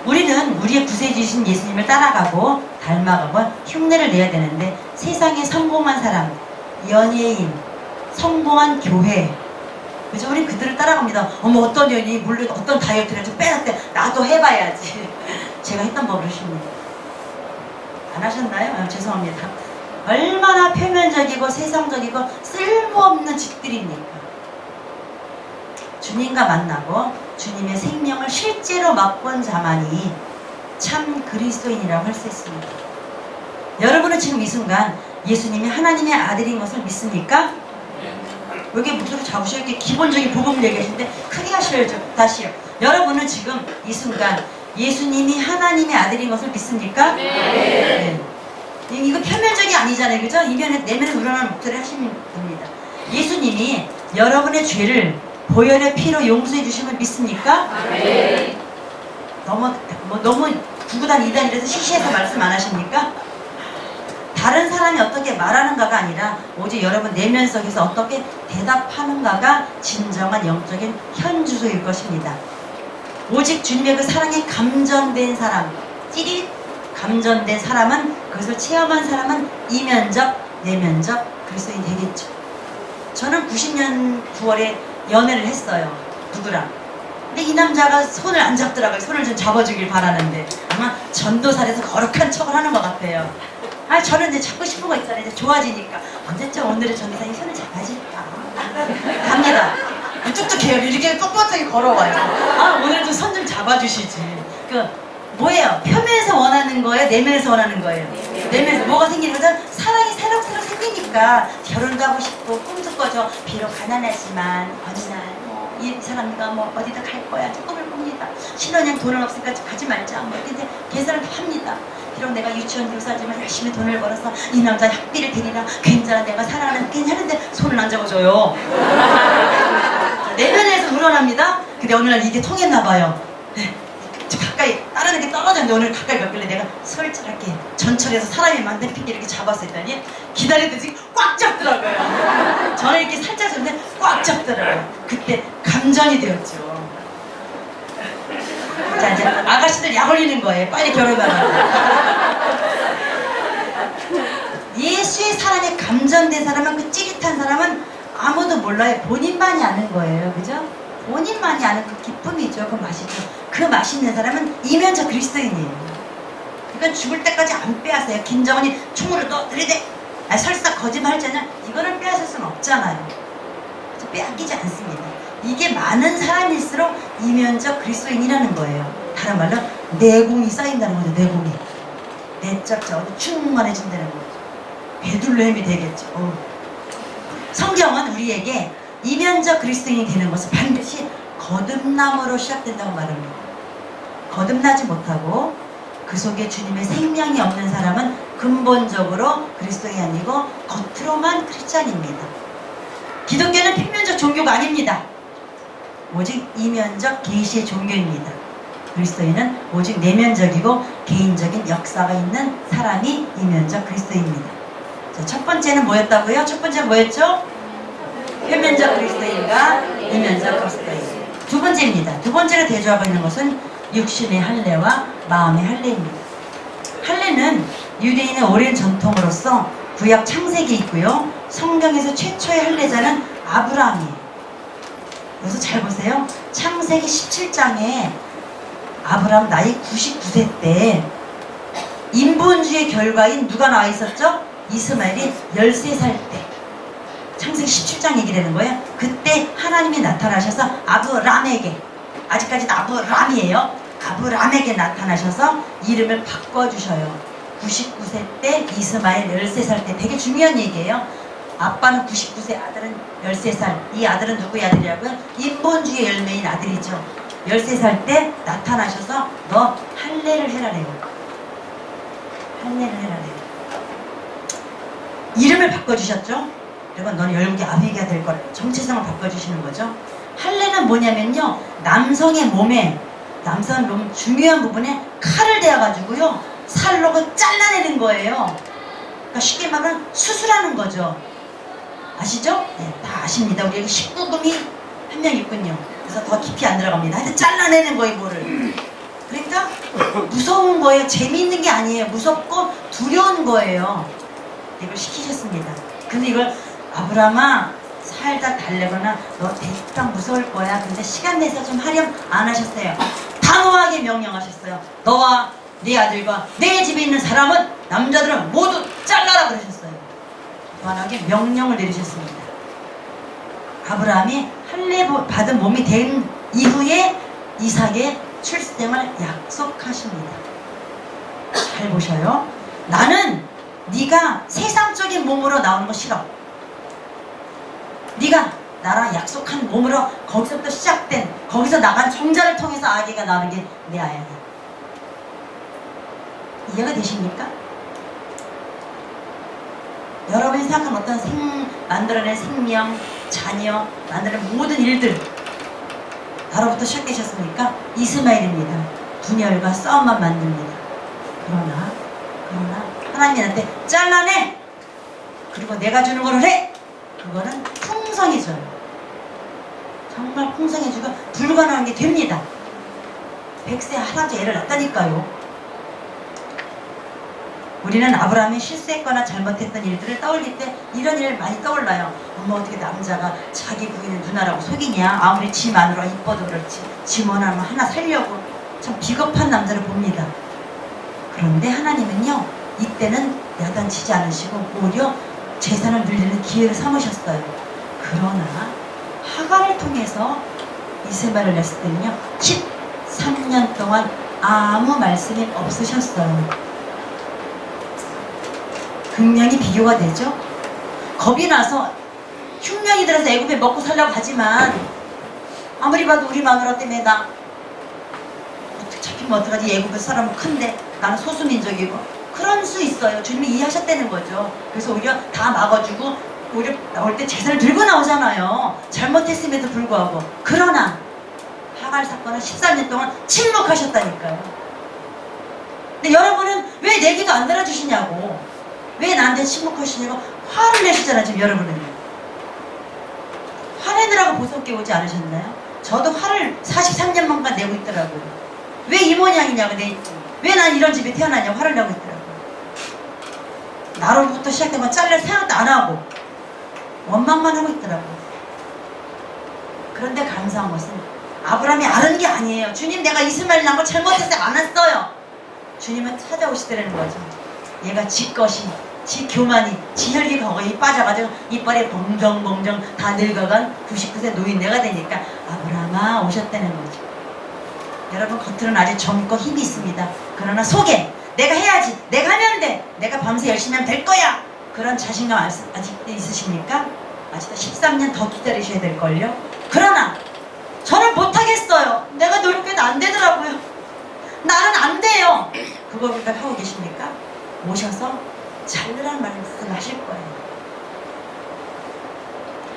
우리는 우리의 구세주신 예수님을 따라가고 닮아가고 흉내를 내야 되는데, 세상에 성공한 사람, 연예인, 성공한 교회, 그죠? 우리 그들을 따라갑니다. 어떤 연예인이 물론 어떤 다이어트를 좀 빼놨대, 나도 해봐야지. 제가 했던 버릇입니다. 안 하셨나요? 죄송합니다. 얼마나 표면적이고 세상적이고 쓸모없는 짓들입니까? 주님과 만나고 주님의 생명을 실제로 맛본 자만이 참 그리스도인이라고 할 수 있습니다. 여러분은 지금 이 순간 예수님이 하나님의 아들인 것을 믿습니까? 여기 목소리 잡으셔야 이렇게 기본적인 복음 얘기하시는데 크게 하셔야죠. 다시요. 여러분은 지금 이 순간 예수님이 하나님의 아들인 것을 믿습니까? 네. 이거 표면적이 아니잖아요. 그죠? 이면에, 내면에 우러나는 목소리 하시면 됩니다. 예수님이 여러분의 죄를 보혈의 피로 용서해 주심을 믿습니까? 네. 너무 구구단 이단이라서 시시해서 말씀 안 하십니까? 다른 사람이 어떻게 말하는가가 아니라 오직 여러분 내면 속에서 어떻게 대답하는가가 진정한 영적인 현주소일 것입니다. 오직 주님의 그 사랑에 감전된 사람, 찌릿 감전된 사람은, 그것을 체험한 사람은 이면적, 내면적 그리스도인이 되겠죠. 저는 90년 9월에 연애를 했어요. 누구랑. 근데 이 남자가 손을 안 잡더라고요. 손을 좀 잡아주길 바라는데 아마 전도살에서 거룩한 척을 하는 것 같아요. 아, 저는 이제 잡고 싶은 거 있잖아요. 이제 좋아지니까 언제쯤 오늘의 전도사님 손을 잡아줄까 갑니다. 뚝뚝해요. 이렇게 뻣뻣하게 걸어와요. 아, 오늘 좀 손 좀 잡아주시지. 뭐예요? 표면에서 원하는 거예요? 내면에서 원하는 거예요? 내면에서 뭐가 생기는 거죠? 사랑이 새록새록 생기니까 결혼도 하고 싶고 꿈도 꿔죠. 비록 가난하지만 어느 날 이 사람과 뭐 어디다 갈 거야 꿈을 꿉니다. 신혼여행 돈은 없으니까 가지 말자. 뭐 근데 계산을 다 합니다. 비록 내가 유치원 교사지만 열심히 돈을 벌어서 이 남자 학비를 드리라. 괜찮아, 내가 사랑하는 괜찮은데 손을 안 잡아줘요. 내면에서 우러납니다. 근데 어느 날 이게 통했나 봐요. 가까이 다른 애들이 떨어졌는데 오늘 가까이 갔길래 내가 솔직하게 전철에서 사람이 많은 핑계 이렇게 잡았었더니 기다리듯이 꽉 잡더라고요. 저는 이렇게 살짝 줬는데 꽉 잡더라고요. 그때 감전이 되었죠. 자, 이제 아가씨들 약 올리는 거예요. 빨리 결혼하라고. 예수의 사랑에 감전된 사람은, 그 찌릿한 사람은 아무도 몰라요. 본인만이 아는 거예요. 그죠? 본인만이 아는 그 기쁨이죠. 그 맛이죠. 그 맛있는 사람은 이면적 그리스도인이에요. 그러니까 죽을 때까지 안 빼앗아요. 김정은이 총으로 너 들이대 설사 거짓말 할잖아요. 이거는 빼앗을 수는 없잖아요. 그래서 빼앗기지 않습니다. 이게 많은 사람일수록 이면적 그리스도인이라는 거예요. 다른 말로 내공이 쌓인다는 거죠. 내공이. 내적 자원이 충만해진다는 거죠. 베들레헴이 되겠죠. 성경은 우리에게 이면적 그리스도인이 되는 것은 반드시 거듭남으로 시작된다고 말합니다. 거듭나지 못하고 그 속에 주님의 생명이 없는 사람은 근본적으로 그리스도인이 아니고 겉으로만 크리스찬입니다. 기독교는 필면적 종교가 아닙니다. 오직 이면적 계시의 종교입니다. 그리스도인은 오직 내면적이고 개인적인 역사가 있는 사람이 이면적 그리스도입니다. 자, 첫 번째는 뭐였다고요? 첫 번째는 뭐였죠? 표면적 그리스도인과 이면적 그리스도인. 두 번째입니다. 두 번째로 대조하고 있는 것은 육신의 할례와 마음의 할례입니다. 할례는 유대인의 오랜 전통으로서 구약 창세기 있고요. 성경에서 최초의 할례자는 아브라함이에요. 여기서 잘 보세요. 창세기 17장에 아브라함 나이 99세 때 인본주의 결과인 누가 나와 있었죠? 이스마엘이 13살 때. 창세기 17장 얘기를 하는 거예요. 그때 하나님이 나타나셔서 아브람에게, 아직까지는 아브람이에요. 아브람에게 나타나셔서 이름을 바꿔주셔요. 99세 때 이스마엘 13살 때. 되게 중요한 얘기예요. 아빠는 99세, 아들은 13살. 이 아들은 누구의 아들이라고요? 인본주의 열매인 아들이죠. 13살 때 나타나셔서 너 할례를 해라래요. 할례를 해라래요. 이름을 바꿔주셨죠. 그리고 너는 열국의 아비가 될 거라. 정체성을 바꿔주시는 거죠. 할례는 뭐냐면요, 남성의 몸에, 남성 몸 중요한 부분에 칼을 대어가지고요 살로 잘라내는 거예요. 그러니까 쉽게 말하면 수술하는 거죠. 아시죠? 네, 다 아십니다. 우리 여기 19금이 한 명 있군요. 그래서 더 깊이 안 들어갑니다. 하여튼 잘라내는 거예요, 뭐를. 그러니까 무서운 거예요. 재미있는 게 아니에요. 무섭고 두려운 거예요. 이걸 시키셨습니다. 근데 이걸 아브라함아 살짝 달래거나 너 대강 무서울 거야. 근데 시간 내서 좀 하렴 안 하셨어요. 단호하게 명령하셨어요. 너와 네 아들과 내 집에 있는 사람은, 남자들은 모두 잘라라 그러셨어요. 단호하게 명령을 내리셨습니다. 아브라함이 할례 받은 몸이 된 이후에 이삭의 출생을 약속하십니다. 잘 보셔요. 나는 네가 세상적인 몸으로 나오는 거 싫어. 네가 나랑 약속한 몸으로 거기서부터 시작된, 거기서 나간 정자를 통해서 아기가 나오는 게 내 아이야. 이해가 되십니까? 여러분이 생각한 어떤 만들어낸 생명, 자녀, 만드는 모든 일들 나로부터 시작되셨습니까? 이스마엘입니다. 분열과 싸움만 만듭니다. 그러나 하나님이 나한테 잘라내! 그리고 내가 주는 걸 해! 그거는 풍성해져요. 정말 풍성해지고 불가능한 게 됩니다. 100세 할아버지 애를 낳았다니까요. 우리는 아브라함이 실수했거나 잘못했던 일들을 떠올릴 때 이런 일 많이 떠올라요. 어머, 어떻게 남자가 자기 부인을 누나라고 속이냐. 아무리 지 마누라 이뻐도 그렇지. 지 뭐나면 하나 살려고. 참 비겁한 남자를 봅니다. 그런데 하나님은요, 이때는 야단치지 않으시고 오히려 재산을 늘리는 기회를 삼으셨어요. 그러나 하갈을 통해서 이스마엘을 냈을 때는요, 13년 동안 아무 말씀이 없으셨어요. 극명히 비교가 되죠. 겁이 나서 흉년이 들어서 애굽에 먹고 살려고 하지만 아무리 봐도 우리 마누라 때문에 나 어떻게 잡히면 어떡하지. 애굽에 사람은 큰데 나는 소수민족이고. 그럴 수 있어요. 주님이 이해하셨다는 거죠. 그래서 오히려 다 막아주고 오히려 나올 때 제사를 들고 나오잖아요. 잘못했음에도 불구하고. 그러나 하갈 사건은 13년 동안 침묵하셨다니까요. 근데 여러분은 왜 내 기도 안 들어주시냐고, 왜 나한테 침묵하시냐고 화를 내시잖아요. 지금 여러분은요. 화내느라고 보석게 오지 않으셨나요? 저도 화를 43년만간 내고 있더라고요. 왜 이 모양이냐고, 왜 난 이런 집에 태어나냐고 화를 내고 있더라고요. 나로부터 시작된 건 잘릴 생각도 안 하고 원망만 하고 있더라고요. 그런데 감사한 것은 아브라함이 아는 게 아니에요. 주님, 내가 이스마엘 낳은 걸 잘못해서 안 했어요. 주님은 찾아오시더라는 거죠. 얘가 지 것이, 지 교만이, 지 혈기 거거이 빠져가지고 이빨에 봉정봉정 다 늙어간 99세 노인네가 되니까 아브라함아 오셨다는 거죠. 여러분, 겉으로는 아주 젊고 힘이 있습니다. 그러나 속에 내가 해야지, 내가 하면 돼, 내가 밤새 열심히 하면 될 거야, 그런 자신감 아직도 있으십니까? 아직도 13년 더 기다리셔야 될걸요. 그러나 저는 못하겠어요. 내가 노력해도 안 되더라고요. 나는 안 돼요. 그거 하고 계십니까? 오셔서 잘르라는 말씀을 하실 거예요.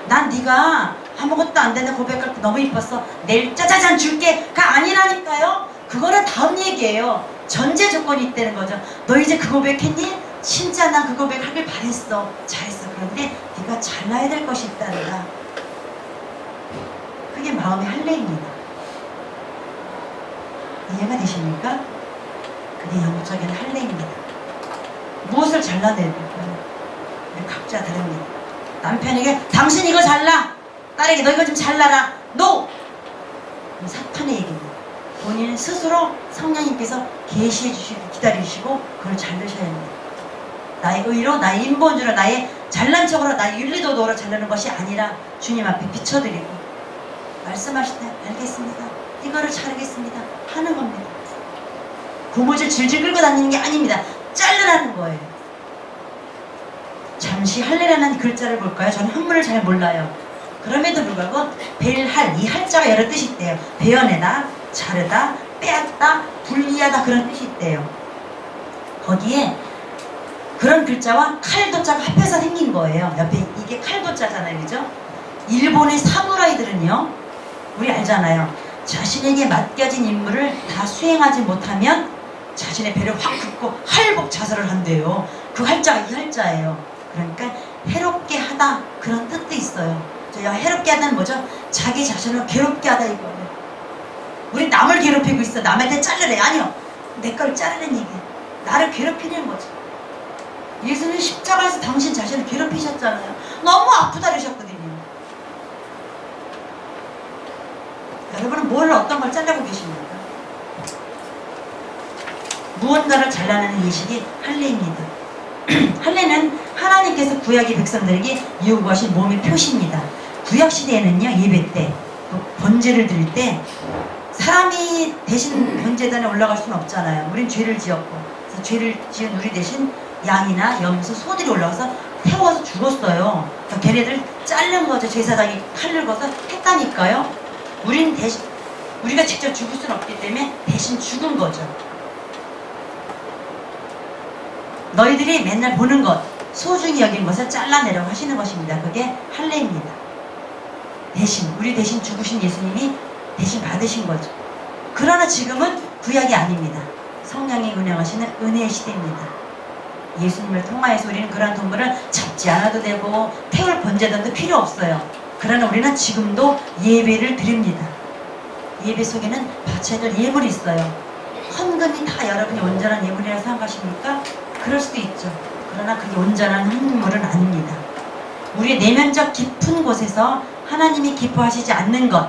난 네가 아무것도 안 되는 고백할 때 너무 이뻤어, 내일 짜자잔 줄게가 아니라니까요. 그거는 다음 얘기예요. 전제 조건이 있다는 거죠. 너 이제 그 고백했니? 진짜 난 그 고백 하길 바랬어. 잘했어. 그런데 네가 잘나야 될 것이 있단다. 그게 마음의 할례입니다. 이해가 되십니까? 그게 영적인 할례입니다. 무엇을 잘라내볼까요? 우리 각자 다릅니다. 남편에게 당신 이거 잘라, 딸에게 너 이거 좀 잘라라, NO! 사탄의 얘기입니다. 본인 스스로 성령님께서 계시해 주시고 기다리시고 그걸 잘르셔야 합니다. 나의 의로, 나의 인본주로, 나의 잘난 척으로, 나의 윤리도덕으로 잘르는 것이 아니라 주님 앞에 비춰드리고 말씀하실 때 알겠습니다, 이거를 자르겠습니다 하는 겁니다. 고무줄 질질 끌고 다니는 게 아닙니다. 자르라는 거예요. 잠시 할례라는 글자를 볼까요? 저는 한문을 잘 몰라요. 그럼에도 불구하고 벨할, 이 할자가 여러 뜻이 있대요. 베어내다, 자르다, 빼앗다, 분리하다, 그런 뜻이 있대요. 거기에 그런 글자와 칼도자가 합해서 생긴 거예요. 옆에 이게 칼도자잖아요, 그죠? 일본의 사무라이들은요, 우리 알잖아요. 자신에게 맡겨진 임무를 다 수행하지 못하면 자신의 배를 확 긋고 할복 자살을 한대요. 그 할자가 이 할자예요. 그러니까 해롭게 하다, 그런 뜻도 있어요. 저희가 해롭게 하다는 뭐죠? 자기 자신을 괴롭게 하다 이거예요. 우리 남을 괴롭히고 있어. 남한테 자르래. 아니요, 내 걸 자르는 얘기예요. 나를 괴롭히는 거죠. 예수는 십자가에서 당신 자신을 괴롭히셨잖아요. 너무 아프다 그러셨거든요. 여러분은 뭘, 어떤 걸 잘라고 계십니까? 무언가를 잘라내는 예식이 할례입니다. 할례는 하나님께서 구약의 백성들에게 요구하신 몸의 표시입니다. 구약 시대에는요, 예배 때, 번제를 드릴 때 사람이 대신 번제단에 올라갈 수는 없잖아요. 우린 죄를 지었고, 그래서 죄를 지은 우리 대신 양이나 염소, 소들이 올라가서 태워서 죽었어요. 그러니까 걔네들 자른 거죠. 제사장이 칼을 거서 했다니까요. 우린 대신, 우리가 직접 죽을 수는 없기 때문에 대신 죽은 거죠. 너희들이 맨날 보는 것, 소중히 여긴 것을 잘라내려고 하시는 것입니다. 그게 할례입니다. 대신, 우리 대신 죽으신 예수님이 대신 받으신 거죠. 그러나 지금은 구약이 아닙니다. 성령이 운영하시는 은혜의 시대입니다. 예수님을 통하여서 우리는 그러한 동물을 잡지 않아도 되고 태울 번제단도 필요 없어요. 그러나 우리는 지금도 예배를 드립니다. 예배 속에는 바쳐야 될 예물이 있어요. 헌금이 다 여러분이 온전한 예물이라고 생각하십니까? 그럴 수도 있죠. 그러나 그게 온전한 흥물은 아닙니다. 우리의 내면적 깊은 곳에서 하나님이 기뻐하시지 않는 것,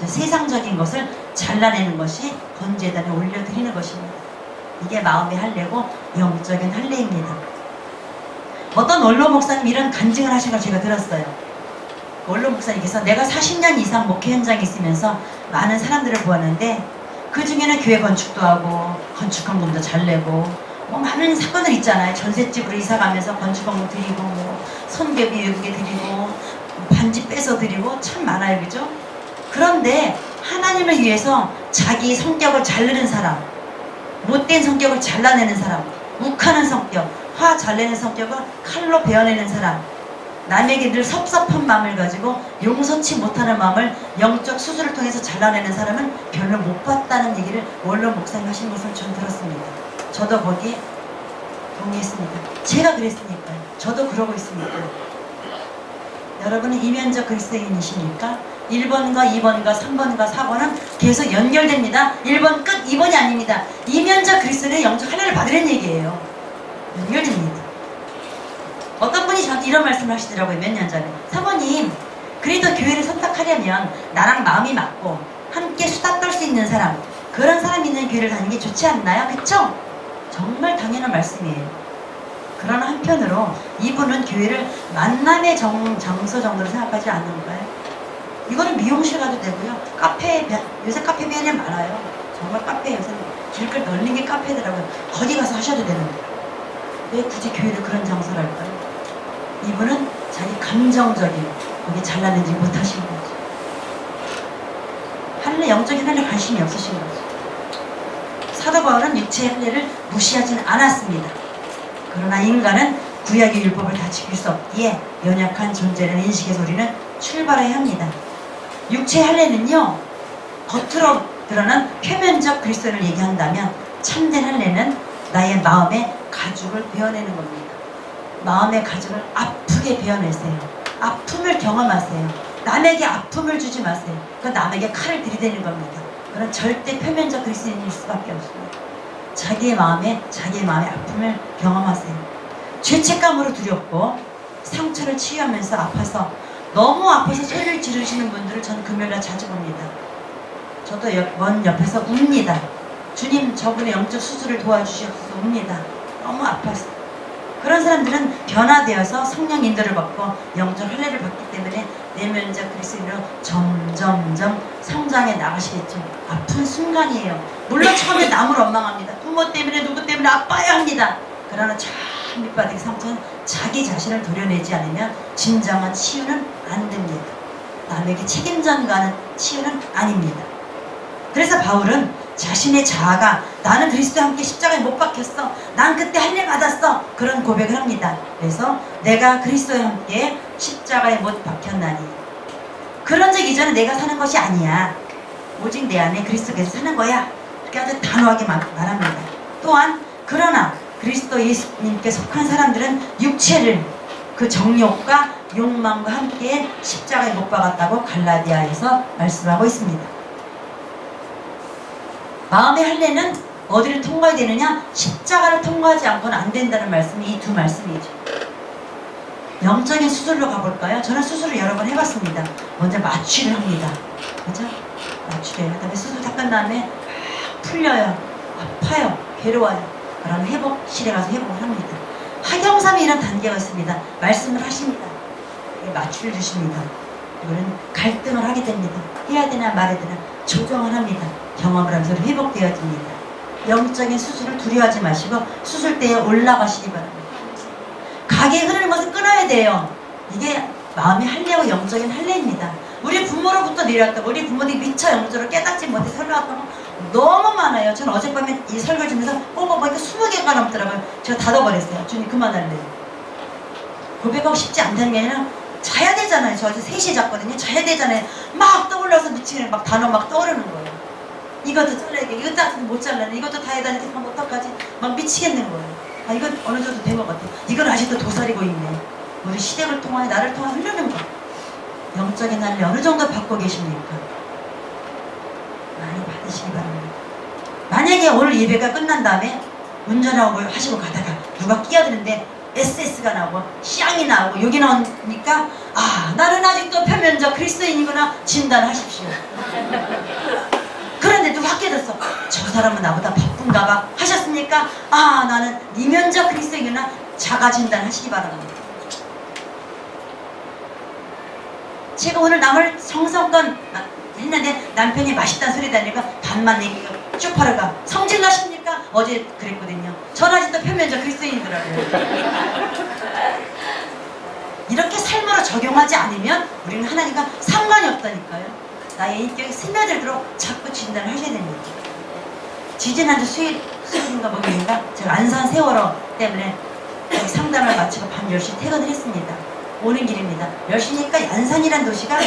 세상적인 것을 잘라내는 것이 번제단에 올려드리는 것입니다. 이게 마음의 할례고 영적인 할례입니다. 어떤 원로 목사님 이런 간증을 하신 걸 제가 들었어요. 원로 목사님께서 내가 40년 이상 목회 현장에 있으면서 많은 사람들을 보았는데 그 중에는 교회 건축도 하고 건축헌금도 잘 내고 뭐 많은 사건들 있잖아요. 전셋집으로 이사 가면서 건축헌금 드리고 뭐 손괴비 외국에 드리고 반지 뺏어 드리고 참 많아요. 그죠? 그런데 하나님을 위해서 자기 성격을 자르는 사람, 못된 성격을 잘라내는 사람, 욱하는 성격, 화 잘 내는 성격을 칼로 베어내는 사람, 남에게 늘 섭섭한 마음을 가지고 용서치 못하는 마음을 영적 수술을 통해서 잘라내는 사람은 별로 못 봤다는 얘기를 원로 목사님 하신 것을 전 들었습니다. 저도 거기에 동의했습니다. 제가 그랬으니까요. 저도 그러고 있으니까. 여러분은 이면적 그리스도인이십니까? 1번과 2번과 3번과 4번은 계속 연결됩니다. 1번 끝, 2번이 아닙니다. 이면적 그리스도인의 영적 할례를 받으려는 얘기예요. 연결됩니다. 어떤 분이 저한테 이런 말씀을 하시더라고요. 몇 년 전에. 사모님, 그래도 교회를 선택하려면 나랑 마음이 맞고 함께 수다 떨 수 있는 사람, 그런 사람 있는 교회를 다니는 게 좋지 않나요? 그쵸? 정말 당연한 말씀이에요. 그러나 한편으로 이분은 교회를 만남의 장소 정도로 생각하지 않는가요? 이거는 미용실 가도 되고요. 카페, 요새 카페 매일 많아요. 정말 카페 요새 길걸 널린 게 카페더라고요. 거기 가서 하셔도 되는데 왜 굳이 교회를 그런 장소로 할까요? 이분은 자기 감정적인 거기에 잘라내지 못하신 거죠. 할례, 영적인 할례 관심이 없으신 거죠. 사도 바울은 육체의 할례를 무시하지는 않았습니다. 그러나 인간은 구약의 율법을 다 지킬 수 없기에 연약한 존재라는 인식에서 우리는 출발해야 합니다. 육체의 할례는요, 겉으로 드러난 표면적 그리스도를 얘기한다면 참된 할례는 나의 마음의 가죽을 베어내는 겁니다. 마음의 가죽을 아프게 베어내세요. 아픔을 경험하세요. 남에게 아픔을 주지 마세요. 그건 남에게 칼을 들이대는 겁니다. 그건 절대 표면적 그리스도인일 수밖에 없습니다. 자기의 마음의 아픔을 경험하세요. 죄책감으로 두렵고 상처를 치유하면서 아파서 너무 아파서 소리를 지르시는 분들을 저는 금요일날 자주 봅니다. 저도 먼 옆에서 웁니다. 주님, 저분의 영적 수술을 도와주시옵소서 웁니다. 너무 아파서. 그런 사람들은 변화되어서 성령 인도를 받고 영적 할례를 받기 때문에 내면적 그리스도인으로 점점점 성장해 나가시겠죠. 아픈 순간이에요. 물론 처음에 남을 원망합니다. 부모 때문에 누구 때문에 아파야 합니다. 그러나 참 밑바닥의 상처는 자기 자신을 도려내지 않으면 진정한 치유는 안 됩니다. 남에게 책임전가하는 치유는 아닙니다. 그래서 바울은 자신의 자아가 나는 그리스도와 함께 십자가에 못 박혔어, 난 그때 할례 받았어, 그런 고백을 합니다. 그래서 내가 그리스도와 함께 십자가에 못 박혔나니 그런 적 이전에 내가 사는 것이 아니야, 오직 내 안에 그리스도께서 사는 거야, 이렇게 아주 단호하게 말합니다. 또한 그러나 그리스도 예수님께 속한 사람들은 육체를 그 정욕과 욕망과 함께 십자가에 못 박았다고 갈라디아에서 말씀하고 있습니다. 마음의 할례는 어디를 통과해야 되느냐? 십자가를 통과하지 않고는 안 된다는 말씀이 이 두 말씀이죠. 영적인 수술로 가볼까요? 저는 수술을 여러 번 해봤습니다. 먼저 마취를 합니다. 그죠? 마취를 그다음에 수술 다 끝난 다음에 막 풀려요. 아파요. 괴로워요. 그럼 회복실에 가서 회복을 합니다. 하경삼이 이런 단계가 있습니다. 말씀을 하십니다. 마취를 주십니다. 이거는 갈등을 하게 됩니다. 해야 되나 말해야 되나 조정을 합니다. 경험을 하면서 회복되어집니다. 영적인 수술을 두려워하지 마시고 수술대에 올라가시기 바랍니다. 가게 흐르는 것을 끊어야 돼요. 이게 마음의 할례와 영적인 할례입니다. 우리 부모로부터 내려왔다고, 우리 부모들이 미처 영적으로 깨닫지 못해서 설교했던 거 너무 많아요. 저는 어젯밤에 이 설교 주면서 보니까 20개가 넘더라고요. 제가 닫아버렸어요. 주님 그만할래요. 고백하고 싶지 않다는 게 아니라 자야 되잖아요. 저 어제 3시에 잤거든요. 자야 되잖아요. 막 떠올라서 미치겠네. 막 단어 막 떠오르는 거예요. 이것도 잘라야 돼. 이것도 못 잘라내. 이것도 다 해야 되는데 그럼 어떡하지? 막 미치겠는 거예요. 아, 이건 어느 정도 된 것 같아요. 이건 아직도 도사리고 있네. 우리 시댁을 통하여 나를 통하여 흐르는 거. 영적인 할례 어느 정도 받고 계십니까? 많이 받으시기 바랍니다. 만약에 오늘 예배가 끝난 다음에 운전하고 하시고 가다가 누가 끼어드는데 SS가 나오고 쌍이 나오고 여기 나오니까 아 나는 아직도 표면적 그리스도인이구나 진단하십시오. 그런데 누가 깨졌어. 저 사람은 나보다 바쁜가 봐 하셨습니까? 아 나는 이면적 그리스도인이구나 자가 진단하시기 바랍니다. 제가 오늘 남을 정성껏 했는데 남편이 맛있다는 소리 다니까 반만 내기가 쇼파르가 성질나십니까? 어제 그랬거든요. 전 아직도 표면적 그리스도인이더라고요. 이렇게 삶으로 적용하지 않으면 우리는 하나님과 상관이 없다니까요. 나의 인격이 스며들도록 자꾸 진단을 하셔야 됩니다. 지지난주 수요일인가 목요일인가 제가 안산 세월호 때문에 상담을 마치고 밤 10시 퇴근을 했습니다. 오는 길입니다. 10시니까 안산이란 도시가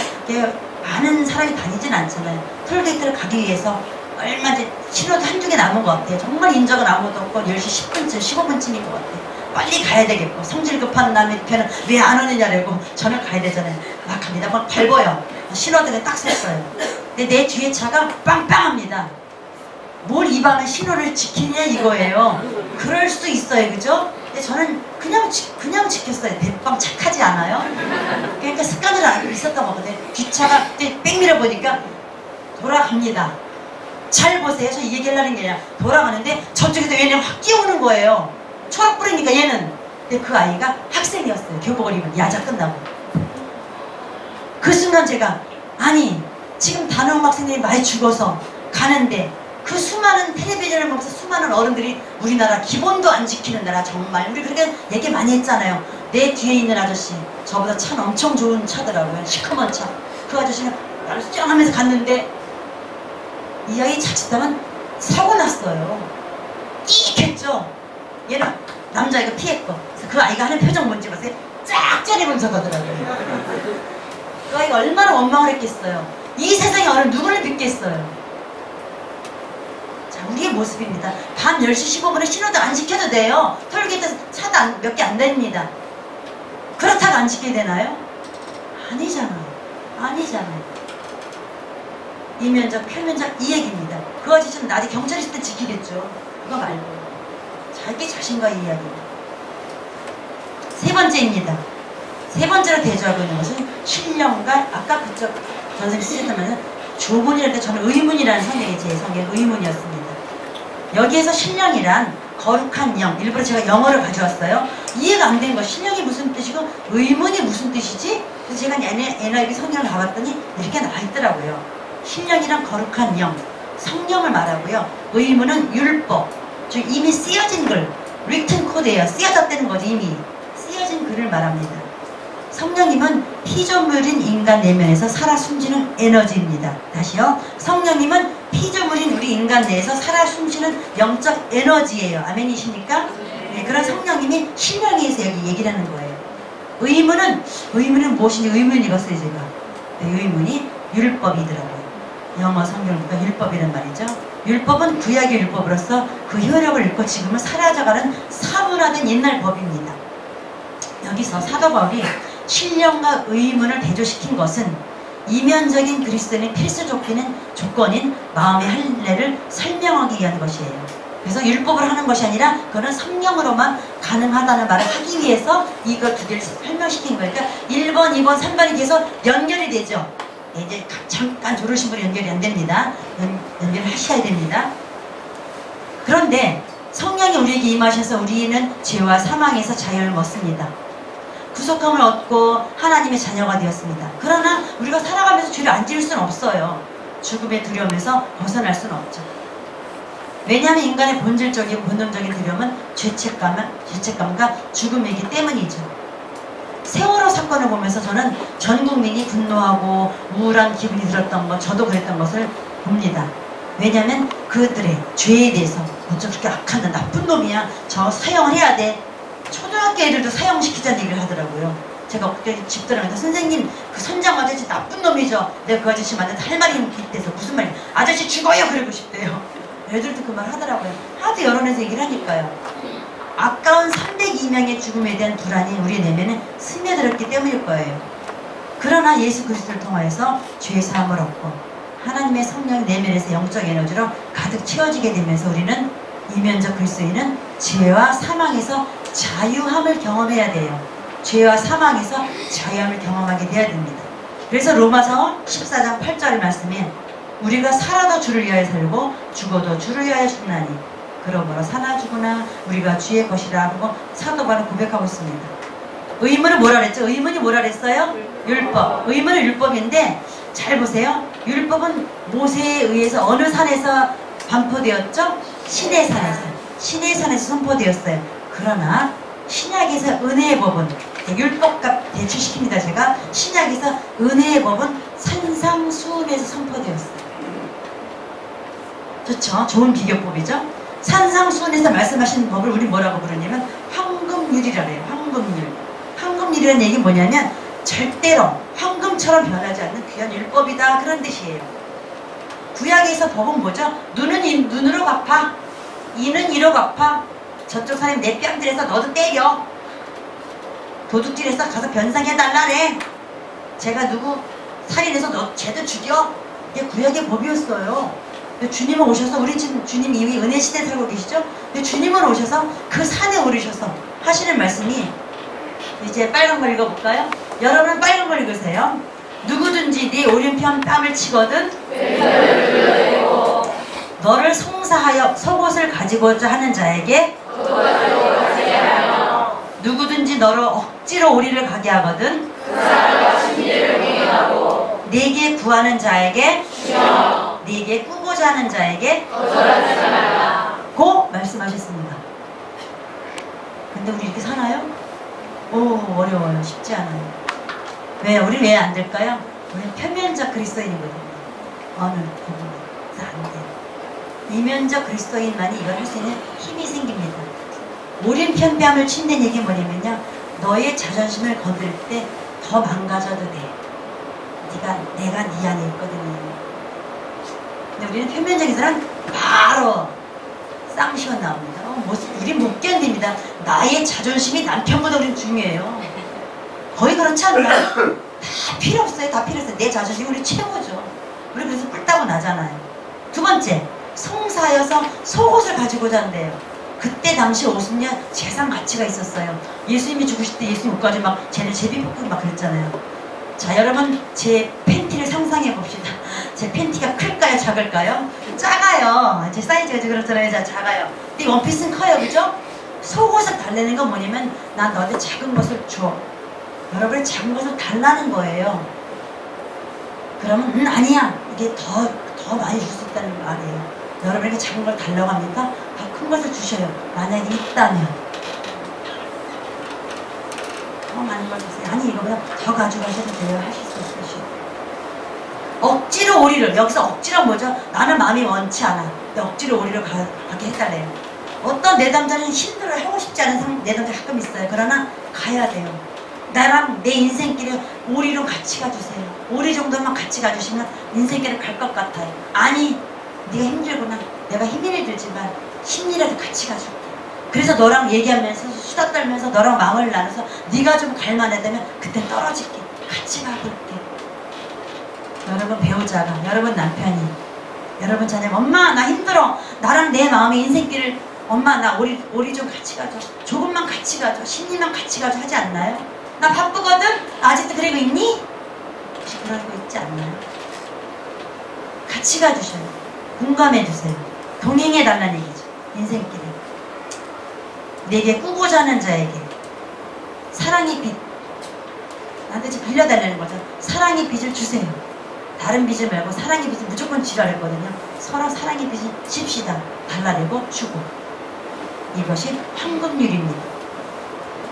많은 사람이 다니진 않잖아요. 톨게이트를 가기 위해서 얼마 이제 신호도 한두 개 남은 것 같아요. 정말 인적은 아무것도 없고 10시 10분쯤 15분쯤인 것 같아요. 빨리 가야 되겠고 성질 급한 남의 편은 왜 안 오느냐고 저는 가야 되잖아요. 막 갑니다. 막 밟아요. 신호등에 딱 섰어요. 근데 내 뒤에 차가 빵빵합니다. 뭘 이 밤에 신호를 지키냐 이거예요. 그럴 수 있어요. 그죠? 근데 저는 그냥 지켰어요. 대빵 착하지 않아요? 그러니까 습관으로 알고 있었던 거거든요. 뒷차가 뺑 밀어보니까 돌아갑니다. 잘 보세요. 저 이 얘기하려는 게 아니라 돌아가는데 저쪽에서 얘는 확 뛰어오는 거예요. 초록 뿌리니까 얘는. 근데 그 아이가 학생이었어요. 교복을 입은 야자 끝나고. 그 순간 제가 아니 지금 단호학 학생들이 많이 죽어서 가는데 그 수많은 텔레비전을 보면서 수많은 어른들이 우리나라 기본도 안 지키는 나라 정말 우리 그렇게 얘기 많이 했잖아요. 내 뒤에 있는 아저씨 저보다 차는 엄청 좋은 차더라고요. 시커먼 차. 그 아저씨는 나를 쫙 하면서 갔는데 이 아이 자칫하면 사고 났어요. 끼익했죠. 얘는 남자애가 피했고 그래서 그 아이가 하는 표정 뭔지 보세요. 쫙 째리면서 가더라고요. 그 아이가 얼마나 원망을 했겠어요. 이 세상에 어른 누구를 믿겠어요. 자, 우리의 모습입니다. 밤 10시 15분에 신호도 안 지켜도 돼요. 톨게이트 차도 몇 개 안 됩니다. 그렇다고 안 지켜야 되나요? 아니잖아요. 아니잖아요. 이면적, 표면적 이 얘기입니다. 그 아저씨는 나중에 경찰 있을 때 지키겠죠. 그거 말고 자기 자신과의 이야기입니다. 세 번째입니다. 세 번째로 대조하고 있는 것은 신령과 아까 그쪽 선생님이 쓰셨다면 조문이랄 때 저는 의문이라는 성경이 제 성경 의문이었습니다. 여기에서 신령이란 거룩한 영, 일부러 제가 영어를 가져왔어요. 이해가 안 된 거 신령이 무슨 뜻이고 의문이 무슨 뜻이지? 그래서 제가 NIV 성경을 가봤더니 이렇게 나와 있더라고요. 신령이란 거룩한 영, 성령을 말하고요. 의문은 율법, 즉 이미 쓰여진 글, written code예요. 쓰여졌다는 거죠. 이미 쓰여진 글을 말합니다. 성령님은 피조물인 인간 내면에서 살아 숨쉬는 에너지입니다. 다시요. 성령님은 피조물인 우리 인간 내에서 살아 숨쉬는 영적 에너지예요. 아멘이십니까? 네, 그런 성령님이 신령에서 여기 얘기를 하는 거예요. 의문은 무엇인지 의문 읽었어요 제가. 네, 의문이 율법이더라고요. 영어 성경을 보니까 율법이란 말이죠. 율법은 구약의 율법으로서 그 효력을 잃고 지금은 사라져가는 사문화된 옛날 법입니다. 여기서 사도 바울이 신령과 의문을 대조시킨 것은 이면적인 그리스도인의 필수 조건인 마음의 할례를 설명하기 위한 것이에요. 그래서 율법으로 하는 것이 아니라 그거는 성령으로만 가능하다는 말을 하기 위해서 이걸 두 개를 설명시킨 거예요. 그러니까 1번, 2번, 3번이 계속 연결이 되죠. 이제 잠깐 졸으신 분은 연결이 안 됩니다. 연결을 하셔야 됩니다. 그런데 성령이 우리에게 임하셔서 우리는 죄와 사망에서 자유를 얻습니다. 구속함을 얻고 하나님의 자녀가 되었습니다. 그러나 우리가 살아가면서 죄를 안 지을 수는 없어요. 죽음의 두려움에서 벗어날 수는 없죠. 왜냐하면 인간의 본질적이고 본능적인 두려움은 죄책감과 죽음이기 때문이죠. 세월호 사건을 보면서 저는 전 국민이 분노하고 우울한 기분이 들었던 것, 저도 그랬던 것을 봅니다. 왜냐하면 그들의 죄에 대해서 어쩜 그렇게 악한 나쁜 놈이야. 저 사형을 해야 돼. 초등학교 애들도 사형시키자는 얘기를 하더라고요. 제가 그때 집 들어가니까 선생님 그 선장 아저씨 나쁜 놈이죠. 내가 그 아저씨 만나서 할 말이 있대서 무슨 말이야. 아저씨 죽어요 그러고 싶대요. 애들도 그 말 하더라고요. 하도 여론에서 얘기를 하니까요. 아까운 302명의 죽음에 대한 불안이 우리 내면에 스며들었기 때문일 거예요. 그러나 예수 그리스도를 통하여서 죄 사함을 얻고 하나님의 성령 내면에서 영적 에너지로 가득 채워지게 되면서 우리는 이면적 그리스도인은 죄와 사망에서 자유함을 경험해야 돼요. 죄와 사망에서 자유함을 경험하게 돼야 됩니다. 그래서 로마서 14장 8절 말씀에 우리가 살아도 주를 위하여 살고 죽어도 주를 위하여 죽나니 그러므로 사나 죽으나 우리가 주의 것이라 하고 사도 바로 고백하고 있습니다. 의문은 뭐라 그랬죠? 의문이 뭐라 그랬어요? 율법. 의문은 율법인데 잘 보세요. 율법은 모세에 의해서 어느 산에서 반포되었죠? 시내산에서. 시내산에서 선포되었어요. 그러나 신약에서 은혜의 법은 율법과 대치시킵니다. 제가 신약에서 은혜의 법은 산상수훈에서 선포되었어요. 좋죠? 좋은 비교법이죠? 산상수훈에서 말씀하시는 법을 우리 뭐라고 부르냐면 황금률이라고 해요. 황금률. 황금률이라는 얘기는 뭐냐면 절대로 황금처럼 변하지 않는 귀한 율법이다, 그런 뜻이에요. 구약에서 법은 뭐죠? 눈은 눈으로 갚아, 이는 이로 갚아, 저쪽 사람이 내 뺨들에서 너도 때려, 도둑질해서 가서 변상해달라래, 제가 누구 살인해서 너 쟤도 죽여. 이게 구약의 법이었어요. 주님은 오셔서, 우리 지금 주님 이미 은혜 시대에 살고 계시죠? 근데 주님은 오셔서 그 산에 오르셔서 하시는 말씀이, 이제 빨간 걸 읽어볼까요? 여러분 빨간 걸 읽으세요. 누구든지 네 오른편 뺨을 치거든 너를 송사하여 속옷을 가지고자 하는 자에게 누구든지 너를 억지로 오리를 가게 하거든 네게 구하는 자에게 네게 꾸고자 하는 자에게 고 말씀하셨습니다. 근데 우리 이렇게 사나요? 오, 어려워요. 쉽지 않아요. 왜? 우리 왜 안 될까요? 우리는 표면적 그리스도인이거든요. 어느 부분에서 안 돼요. 이면적 그리스도인만이 이걸 할 수 있는 힘이 생깁니다. 오른편 뺨을 친다는 얘기 뭐냐면요, 너의 자존심을 건들 때 더 망가져도 돼. 내가 네 안에 있거든요. 근데 우리는 표면적인 사람 바로 쌍시원 나옵니다. 우린 못 견딥니다. 나의 자존심이 남편보다 우린 중요해요. 거의 그렇지 않나요? 다 필요 없어요. 다 필요 없어요. 내 자존심이 우리 최고죠. 우리 그래서 뿔따고 나잖아요. 두 번째, 송사여서 속옷을 가지고자 한대요. 그때 당시 옷은요, 재산 가치가 있었어요. 예수님이 죽으실 때 예수님 옷까지 막 쟤는 제비 뽑고 막 그랬잖아요. 자, 여러분 제 팬티를 상상해 봅시다. 제 팬티가 클까요? 작을까요? 작아요. 제 사이즈가 지금 그렇잖아요. 자, 작아요. 근데 원피스는 커요. 그죠? 속옷을 달라는 건 뭐냐면 난 너한테 작은 것을 줘. 여러분이 작은 것을 달라는 거예요. 그러면 아니야. 이게 더 많이 줄 수 있다는 말이에요. 여러분에게 작은 걸 달라고 합니까? 더 큰 것을 주셔요. 만약에 있다면. 더 많은 걸 주세요. 아니, 이거보다 더 가져가셔도 돼요. 하실 수 있으시죠. 억지로 오리를, 여기서 억지로 뭐죠? 나는 마음이 원치 않아. 근데 억지로 오리를 가게 해달래요. 어떤 내담자는 힘들어요. 하고 싶지 않은 내담자 가끔 있어요. 그러나 가야 돼요. 나랑 내 인생길에 오리로 같이 가주세요. 오리 정도만 같이 가주시면 인생길을 갈 것 같아요. 아니, 네가 힘들구나. 내가 힘이 들지만 힘이라도 같이 가줄게. 그래서 너랑 얘기하면서 수다 떨면서 너랑 마음을 나눠서 네가 좀 갈만하다면 그때 떨어질게. 같이 가볼게. 여러분 배우자가, 여러분 남편이, 여러분 자녀, 엄마 나 힘들어. 나랑 내 마음의 인생길을, 엄마 나 오리 좀 같이 가줘. 조금만 같이 가줘. 10년만 같이 가줘 하지 않나요? 나 바쁘거든? 아직도 그러고 있니? 혹시 그러고 있지 않나요? 같이 가주셔요. 공감해주세요. 동행해달라는 얘기죠. 인생길에. 내게 꾸고자 하는 자에게 사랑의 빛, 나한테 지금 빌려달라는 거죠. 사랑의 빛을 주세요. 다른 빛을 말고 사랑의 빛을 무조건 주라 했거든요. 서로 사랑의 빛을 칩시다. 달라내고 주고. 이것이 황금률입니다.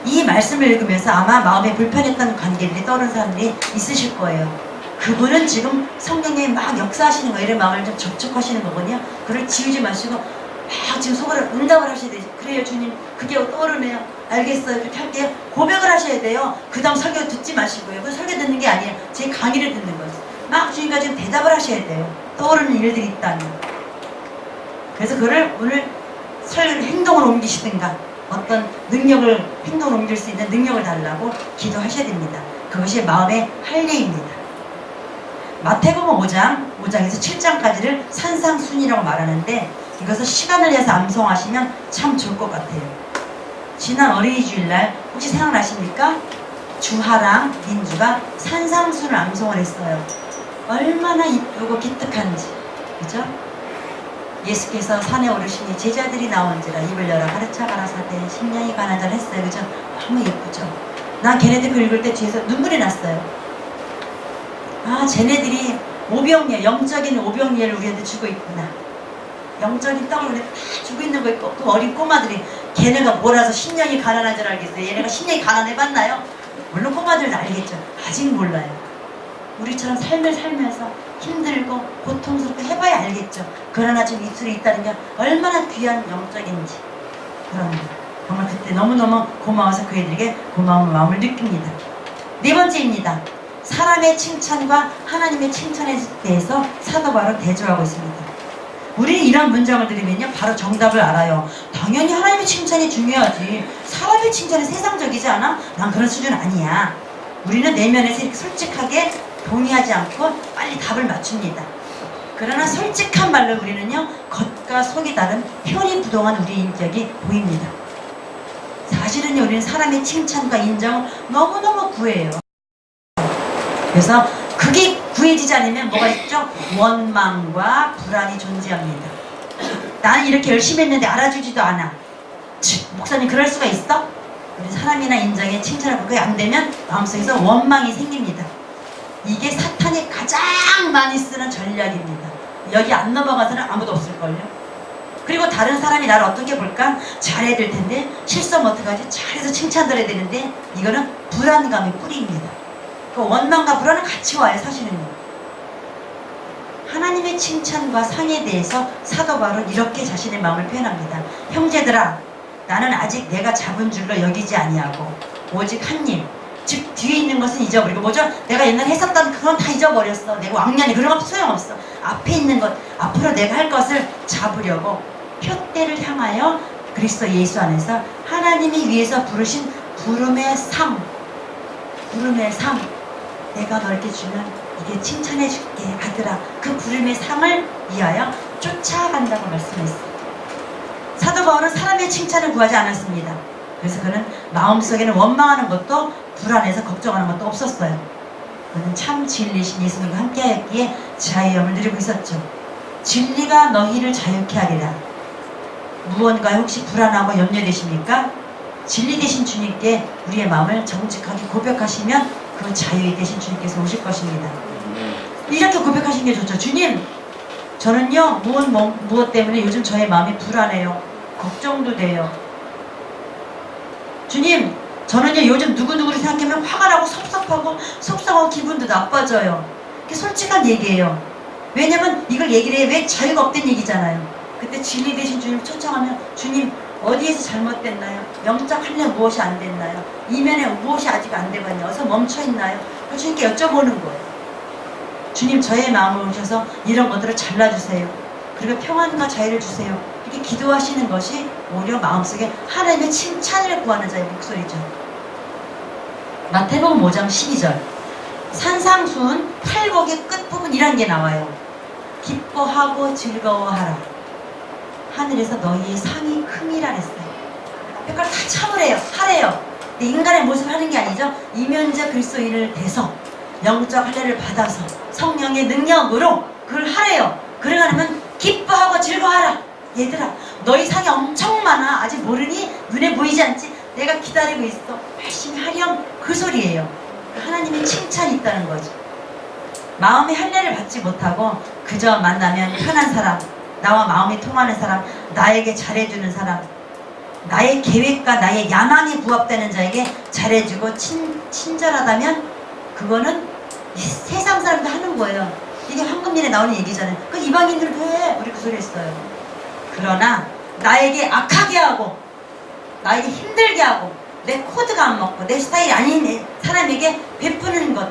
이 말씀을 읽으면서 아마 마음에 불편했던 관계들이 떠오른 사람들이 있으실 거예요. 그분은 지금 성령에 막 역사하시는 거예요. 이런 마음을 좀 접촉하시는 거거든요. 그걸 지우지 마시고 막 지금 속으로 응답을 하셔야 돼요. 그래요 주님, 그게 떠오르네요. 알겠어요. 그렇게 할게요. 고백을 하셔야 돼요. 그 다음 설교 듣지 마시고요. 그 설교 듣는 게 아니에요. 제 강의를 듣는 거예요. 막 주님과 지금 대답을 하셔야 돼요. 떠오르는 일들이 있다면. 그래서 그를 오늘 행동으로 옮기시든가 어떤 능력을, 행동을 옮길 수 있는 능력을 달라고 기도하셔야 됩니다. 그것이 마음의 할례입니다. 마태복음 5장에서 7장까지를 산상순이라고 말하는데 이것을 시간을 내서 암송하시면 참 좋을 것 같아요. 지난 어린이 주일날 혹시 생각나십니까? 주하랑 민주가 산상수를 암송을 했어요. 얼마나 이쁘고 기특한지, 그죠? 예수께서 산에 오르시니 제자들이 나온지라 입을 열어 가르쳐 가라사대 심령이 가난잘 했어요. 그죠? 너무 예쁘죠? 난 걔네들 그 읽을 때 뒤에서 눈물이 났어요. 아, 쟤네들이 오병이에, 영적인 오병이를 우리한테 주고 있구나. 영적인 떡을 우리한테 다 주고 있는 거 있고, 그 어린 꼬마들이 걔네가 몰아서 심령이 가난한 줄 알겠어요. 얘네가 심령이 가난해봤나요? 물론 꼬마들은 알겠죠. 아직 몰라요. 우리처럼 삶을 살면서 힘들고 고통스럽게 해봐야 알겠죠. 그러나 지금 입술에 있다는 게 얼마나 귀한 영적인지. 그럽니다. 정말 그때 너무너무 고마워서 그 애들에게 고마운 마음을 느낍니다. 네 번째입니다. 사람의 칭찬과 하나님의 칭찬에 대해서 사도 바울은 대조하고 있습니다. 우리는 이런 문장을 들으면요 바로 정답을 알아요. 당연히 하나님의 칭찬이 중요하지. 사람의 칭찬은 세상적이지 않아? 난 그런 수준 아니야. 우리는 내면에서 이렇게 솔직하게 동의하지 않고 빨리 답을 맞춥니다. 그러나 솔직한 말로 우리는요 겉과 속이 다른 표리부동한 우리의 인격이 보입니다. 사실은요 우리는 사람의 칭찬과 인정을 너무너무 구해요. 그래서 그게 구해지지 않으면 뭐가 있죠? 원망과 불안이 존재합니다. 나는 이렇게 열심히 했는데 알아주지도 않아. 목사님 그럴 수가 있어? 우리 사람이나 인정에 칭찬을 그게 안 되면 마음속에서 원망이 생깁니다. 이게 사탄이 가장 많이 쓰는 전략입니다. 여기 안 넘어가서는 아무도 없을걸요. 그리고 다른 사람이 나를 어떻게 볼까? 잘해야 될 텐데 실수하면 어떡하지? 잘해서 칭찬 들어야 되는데 이거는 불안감의 뿌리입니다. 그 원망과 불안은 같이 와요. 사실은요. 하나님의 칭찬과 상에 대해서 사도 바울은 이렇게 자신의 마음을 표현합니다. 형제들아, 나는 아직 내가 잡은 줄로 여기지 아니하고 오직 한 일, 즉 뒤에 있는 것은 잊어버리고, 뭐죠? 내가 옛날에 했었던 그건 다 잊어버렸어. 내가 왕년에 그런 거 소용없어. 앞에 있는 것, 앞으로 내가 할 것을 잡으려고 표대를 향하여 그리스도 예수 안에서 하나님이 위에서 부르신 부름의 삶, 내가 너에게 주면 이게 칭찬해 줄게 아들아. 그 부름의 상을 위하여 쫓아간다고 말씀했어요. 사도 바울은 사람의 칭찬을 구하지 않았습니다. 그래서 그는 마음속에는 원망하는 것도 불안해서 걱정하는 것도 없었어요. 그는 참 진리신 예수님과 함께하였기에 자유함을 누리고 있었죠. 진리가 너희를 자유케 하리라. 무언가에 혹시 불안하고 염려되십니까? 진리 되신 주님께 우리의 마음을 정직하게 고백하시면 그 자유에 되신 주님께서 오실 것입니다. 이렇게 고백하시는 게 좋죠. 주님, 저는요 무엇 때문에 요즘 저의 마음이 불안해요. 걱정도 돼요. 주님, 저는요 요즘 누구누구를 생각하면 화가 나고 섭섭하고 속상하고 기분도 나빠져요. 이렇게 솔직한 얘기예요. 왜냐면 이걸 얘기를 해. 왜 자유가 없다는 얘기잖아요. 그때 진리 되신 주님을 초청하면 주님 어디에서 잘못됐나요? 영적 할례 무엇이 안 됐나요? 이면에 무엇이 아직 안 되고 있나요? 어디서 멈춰있나요? 그 주님께 여쭤보는 거예요. 주님, 저의 마음을 오셔서 이런 것들을 잘라주세요. 그리고 평안과 자유를 주세요. 이렇게 기도하시는 것이 오히려 마음속에 하나님의 칭찬을 구하는 자의 목소리죠. 마태복음 5장 12절 산상수훈 8곡의 끝부분이란 게 나와요. 기뻐하고 즐거워하라. 하늘에서 너희의 상이 큼이라 했어요. 그걸 다 참으래요. 하래요. 근데 인간의 모습을 하는 게 아니죠. 이면자 그리스도인을 돼서 영적 할례를 받아서 성령의 능력으로 그걸 하래요. 그러려면 기뻐하고 즐거워하라. 얘들아, 너희 상이 엄청 많아. 아직 모르니? 눈에 보이지 않지? 내가 기다리고 있어. 열심히 하렴. 그 소리예요. 하나님의 칭찬이 있다는 거죠. 마음의 할례를 받지 못하고 그저 만나면 편한 사람, 나와 마음이 통하는 사람, 나에게 잘해주는 사람, 나의 계획과 나의 야망에 부합되는 자에게 잘해주고 친절하다면 그거는 세상 사람도 하는 거예요. 이게 황금일에 나오는 얘기잖아요. 그 이방인들도 해. 우리 그 소리 했어요. 그러나 나에게 악하게 하고 나에게 힘들게 하고 내 코드가 안 맞고 내 스타일이 아닌 사람에게 베푸는 것,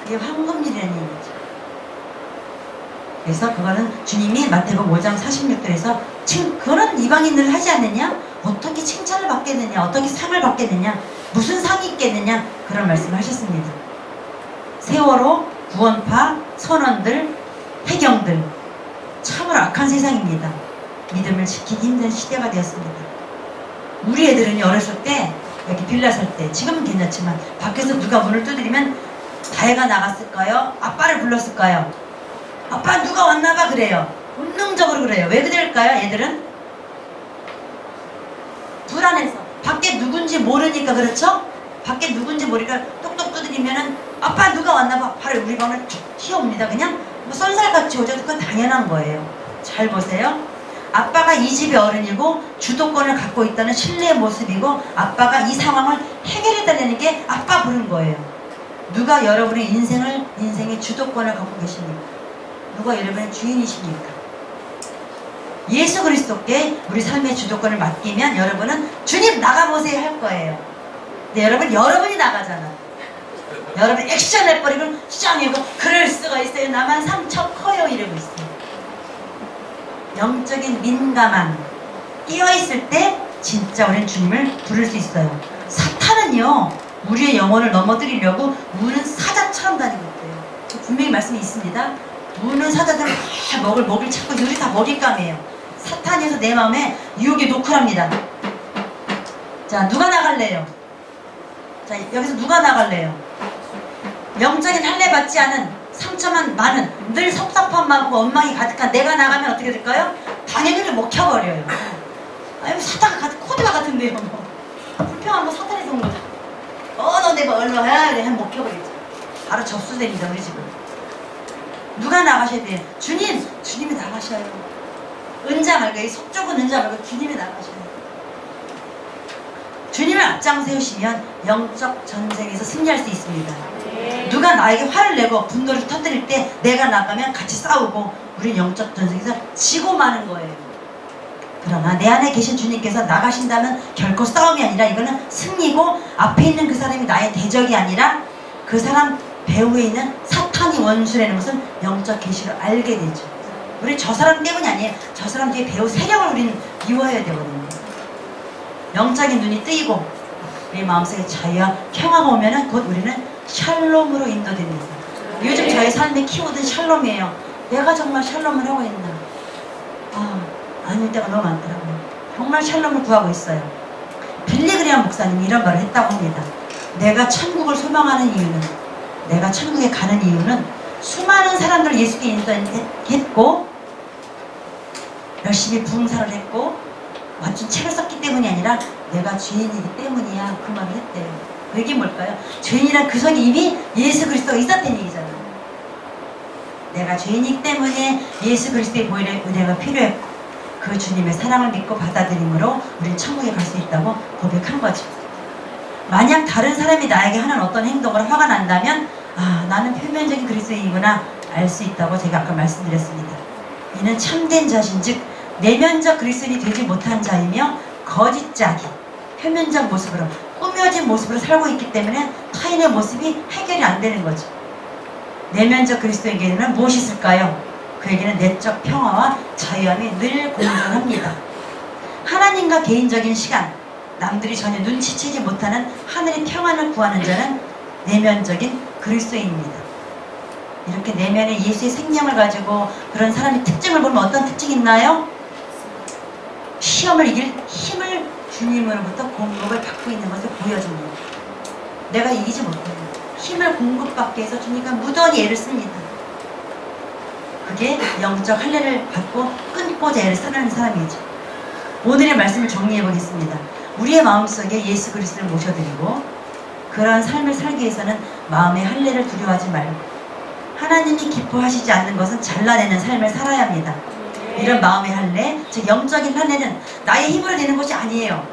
그게 황금일이라는 얘기죠. 그래서 그거는 주님이 마태복음 5장 46절에서 그거는 이방인들을 하지 않느냐? 어떻게 칭찬을 받겠느냐? 어떻게 상을 받겠느냐? 무슨 상이 있겠느냐? 그런 말씀을 하셨습니다. 세월호, 구원파, 선원들, 해경들, 참으로 악한 세상입니다. 믿음을 지키기 힘든 시대가 되었습니다. 우리 애들은 어렸을 때 여기 빌라 살 때 지금은 괜찮지만 밖에서 누가 문을 두드리면 다혜가 나갔을까요? 아빠를 불렀을까요? 아빠 누가 왔나봐 그래요. 본능적으로 그래요. 왜 그럴까요? 애들은 불안해서 밖에 누군지 모르니까. 그렇죠? 밖에 누군지 모르니까 똑똑 두드리면은 아빠 누가 왔나봐 바로 우리 방을 툭 튀어옵니다. 그냥 뭐 쏜살같이 오죠. 그건 당연한 거예요. 잘 보세요. 아빠가 이 집의 어른이고 주도권을 갖고 있다는 신뢰의 모습이고 아빠가 이 상황을 해결해달라는 게 아빠 부른 거예요. 누가 여러분의 인생의 주도권을 갖고 계십니까? 누가 여러분의 주인이십니까? 예수 그리스도께 우리 삶의 주도권을 맡기면 여러분은 주님 나가보세요 할 거예요. 근데 여러분이 나가잖아. 여러분 액션 해버리고 시장이고 그럴 수가 있어요. 나만 상처 커요 이러고 있어요. 영적인 민감함 끼어있을 때 진짜 우리는 주님을 부를 수 있어요. 사탄은요 우리의 영혼을 넘어뜨리려고 우는 사자처럼 다니고 있대요. 분명히 말씀이 있습니다. 우는 사자들은 다 먹을 찾고 우리 다 먹잇감이에요. 사탄에서 내 마음에 유혹이 노크랍니다. 자 누가 나갈래요? 자 여기서 누가 나갈래요? 영적인 할례 받지 않은 상처만 많은 늘 섭섭한 마음과 원망이 가득한 내가 나가면 어떻게 될까요? 당연히 먹혀버려요. 아유 사탄가 코드가 같은데요. 불평한 거 사탄에서 온 거죠. 너 내가 얼마 해야 돼? 하면 먹혀버리죠. 바로 접수됩니다 우리 집은. 누가 나가셔야 돼요? 주님이 나가셔요. 은자 말고 이 속좁은 은자 말고 주님이 나가셔요. 주님을 앞장 세우시면 영적 전쟁에서 승리할 수 있습니다. 누가 나에게 화를 내고 분노를 터뜨릴 때 내가 나가면 같이 싸우고 우린 영적 전쟁에서 지고 마는 거예요. 그러나 내 안에 계신 주님께서 나가신다면 결코 싸움이 아니라 이거는 승리고 앞에 있는 그 사람이 나의 대적이 아니라 그 사람 배후에 있는 사탄이 원수라는 것을 영적 계시로 알게 되죠. 우리 저 사람 때문이 아니에요. 저 사람 뒤에 배후 세력을 우리는 이워야 되거든요. 영적인 눈이 뜨이고 우리 마음속에 자유와 평화가 오면은 곧 우리는 샬롬으로 인도됩니다. 요즘 저희 삶의 키워드는 샬롬이에요. 내가 정말 샬롬을 하고 있나? 아닐 때가 너무 많더라고요. 정말 샬롬을 구하고 있어요. 빌리그리암 목사님이 이런 말을 했다고 합니다. 내가 천국을 소망하는 이유는, 내가 천국에 가는 이유는 수많은 사람들 예수께 인도했고 열심히 부흥사를 했고 멋진 책을 썼기 때문이 아니라 내가 죄인이기 때문이야. 그 말을 했대요. 이게 뭘까요? 죄인이란 그 속에 이미 예수 그리스도가 있었다는 얘기잖아요. 내가 죄인이기 때문에 예수 그리스도의 보혈의 은혜가 필요했고 그 주님의 사랑을 믿고 받아들임으로 우리는 천국에 갈 수 있다고 고백한 거죠. 만약 다른 사람이 나에게 하는 어떤 행동을 화가 난다면 나는 표면적인 그리스도인이구나 알 수 있다고 제가 아까 말씀드렸습니다. 이는 참된 자신 즉 내면적 그리스도인이 되지 못한 자이며 거짓자기 표면적 모습으로 꾸며진 모습으로 살고 있기 때문에 타인의 모습이 해결이 안 되는 거죠. 내면적 그리스도에게는 무엇이 있을까요? 그에게는 내적 평화와 자유함이 늘 공존합니다. 하나님과 개인적인 시간, 남들이 전혀 눈치채지 못하는 하늘의 평안을 구하는 자는 내면적인 그리스도인입니다. 이렇게 내면에 예수의 생명을 가지고 그런 사람의 특징을 보면 어떤 특징이 있나요? 시험을 이길 힘을 주님으로부터 공급을 받고 있는 것을 보여줍니다. 내가 이기지 못해요. 힘을 공급받기 위해서 주님과 무던히 애를 씁니다. 그게 영적 할례를 받고 끊고자 애를 쓰는 사람이죠. 오늘의 말씀을 정리해 보겠습니다. 우리의 마음속에 예수 그리스도를 모셔드리고 그러한 삶을 살기 위해서는 마음의 할례를 두려워하지 말고 하나님이 기뻐하시지 않는 것은 잘라내는 삶을 살아야 합니다. 이런 마음의 할례, 즉 영적인 할례는 나의 힘으로 되는 것이 아니에요.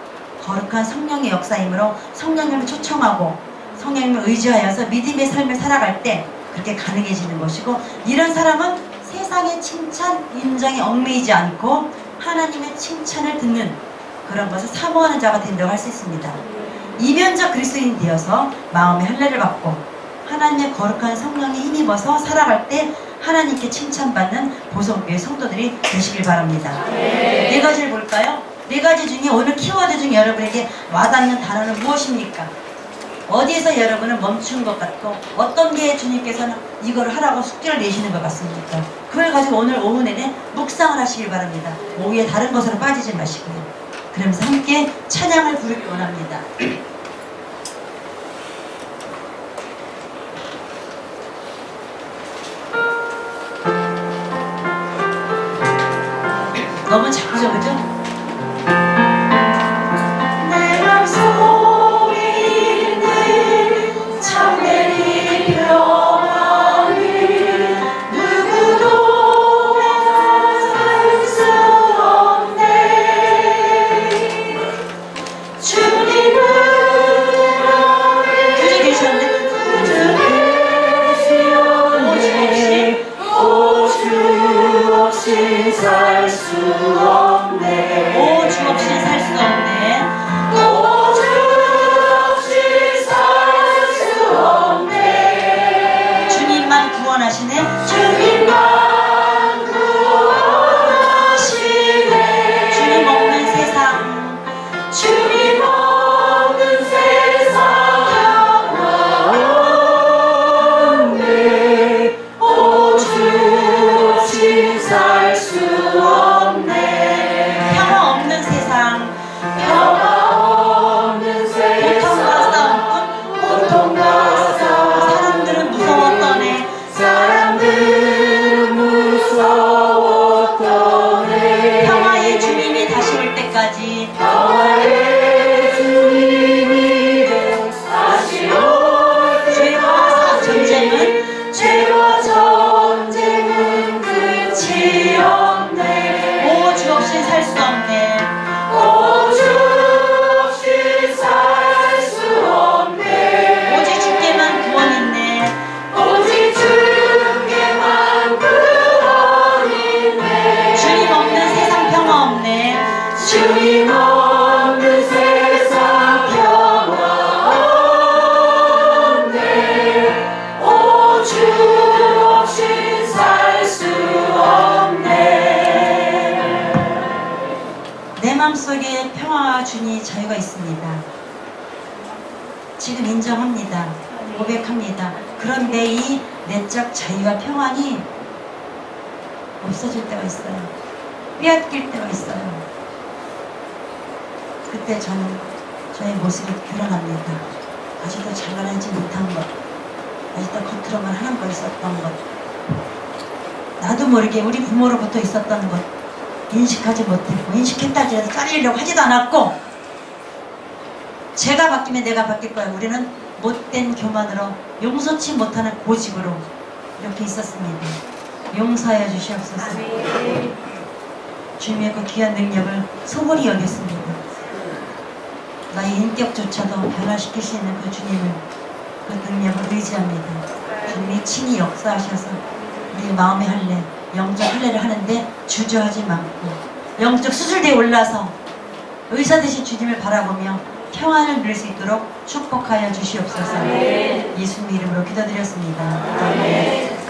거룩한 성령의 역사이므로 성령님을 초청하고 성령님을 의지하여서 믿음의 삶을 살아갈 때 그렇게 가능해지는 것이고 이런 사람은 세상의 칭찬, 인정에 얽매이지 않고 하나님의 칭찬을 듣는 그런 것을 사모하는 자가 된다고 할 수 있습니다. 이면적 그리스도인이 되어서 마음의 할례를 받고 하나님의 거룩한 성령에 힘입어서 살아갈 때 하나님께 칭찬받는 보성교회 성도들이 되시길 바랍니다. 네 가지를 볼까요? 네 가지 중에 오늘 키워드 중에 여러분에게 와닿는 단어는 무엇입니까? 어디에서 여러분은 멈춘 것 같고 어떤 게 주님께서는 이걸 하라고 숙제를 내시는 것 같습니까? 그걸 가지고 오늘 오후 내내 묵상을 하시길 바랍니다. 오후에 다른 것으로 빠지지 마시고요. 그러면서 함께 찬양을 부르기 원합니다. 너무 작죠, 그죠? 내 맘속에 있는 참된 평안을 누구도 살 수 없네. 주님은 구주 계셨네. 구주 없이 살 수 없네. 오, 주 없이 살 수 없네. 오, 주 없이 살 수 없네. 주님만 구원하시네. 주님만 구원하시네. 주님 없는 세상, 주님 없는 세상 평화 없네. 오, 주 없이 살 수 없네. 평화 없는 세상, 평화 없는 세상, 고통과 싸움, 사람들은 무서웠더네. 사람들은 무서웠더네. 평화의 주님이 다시 올 때까지, 평화의 주님이 다시 올 때까지, 죄와 전쟁은 끝이 없네. 오, 주 없이 살 수 없네. 오, 주 없이 살 수 없네. 오직 주께만 구원 있네. 오직 주께만 구원 있네. 주님 없는 세상 평화 없네. 주님 없는 세상 평화 없네. 오, 주 없이 살 수 없네. 내 맘속에 평화와 주니 자유가 있습니다. 지금 인정합니다. 고백합니다. 그런데 이 내적 자유와 평안이 없어질 때가 있어요. 빼앗길 때가 있어요. 그때 저는 저의 모습이 드러납니다. 아직도 잘라내지 못한 것, 아직도 겉으로만 하는 거 있었던 것, 나도 모르게 우리 부모로부터 있었던 것 인식하지 못했고, 인식했다 해서 잘리려고 하지도 않았고, 제가 바뀌면 내가 바뀔 거야. 우리는 못된 교만으로, 용서치 못하는 고집으로 이렇게 있었습니다. 용서하여 주시옵소서. 주님의 그 귀한 능력을 소홀히 여겼습니다. 나의 인격조차도 변화시킬 수 있는 그 주님을, 그 능력을 의지합니다. 주님이 친히 역사하셔서 우리 마음의 할례, 영적 할례를 하는데 주저하지 말고 영적 수술대에 올라서 의사 되신 주님을 바라보며 평안을 누릴 수 있도록 축복하여 주시옵소서. 예수님 이름으로 기도드렸습니다. 아멘.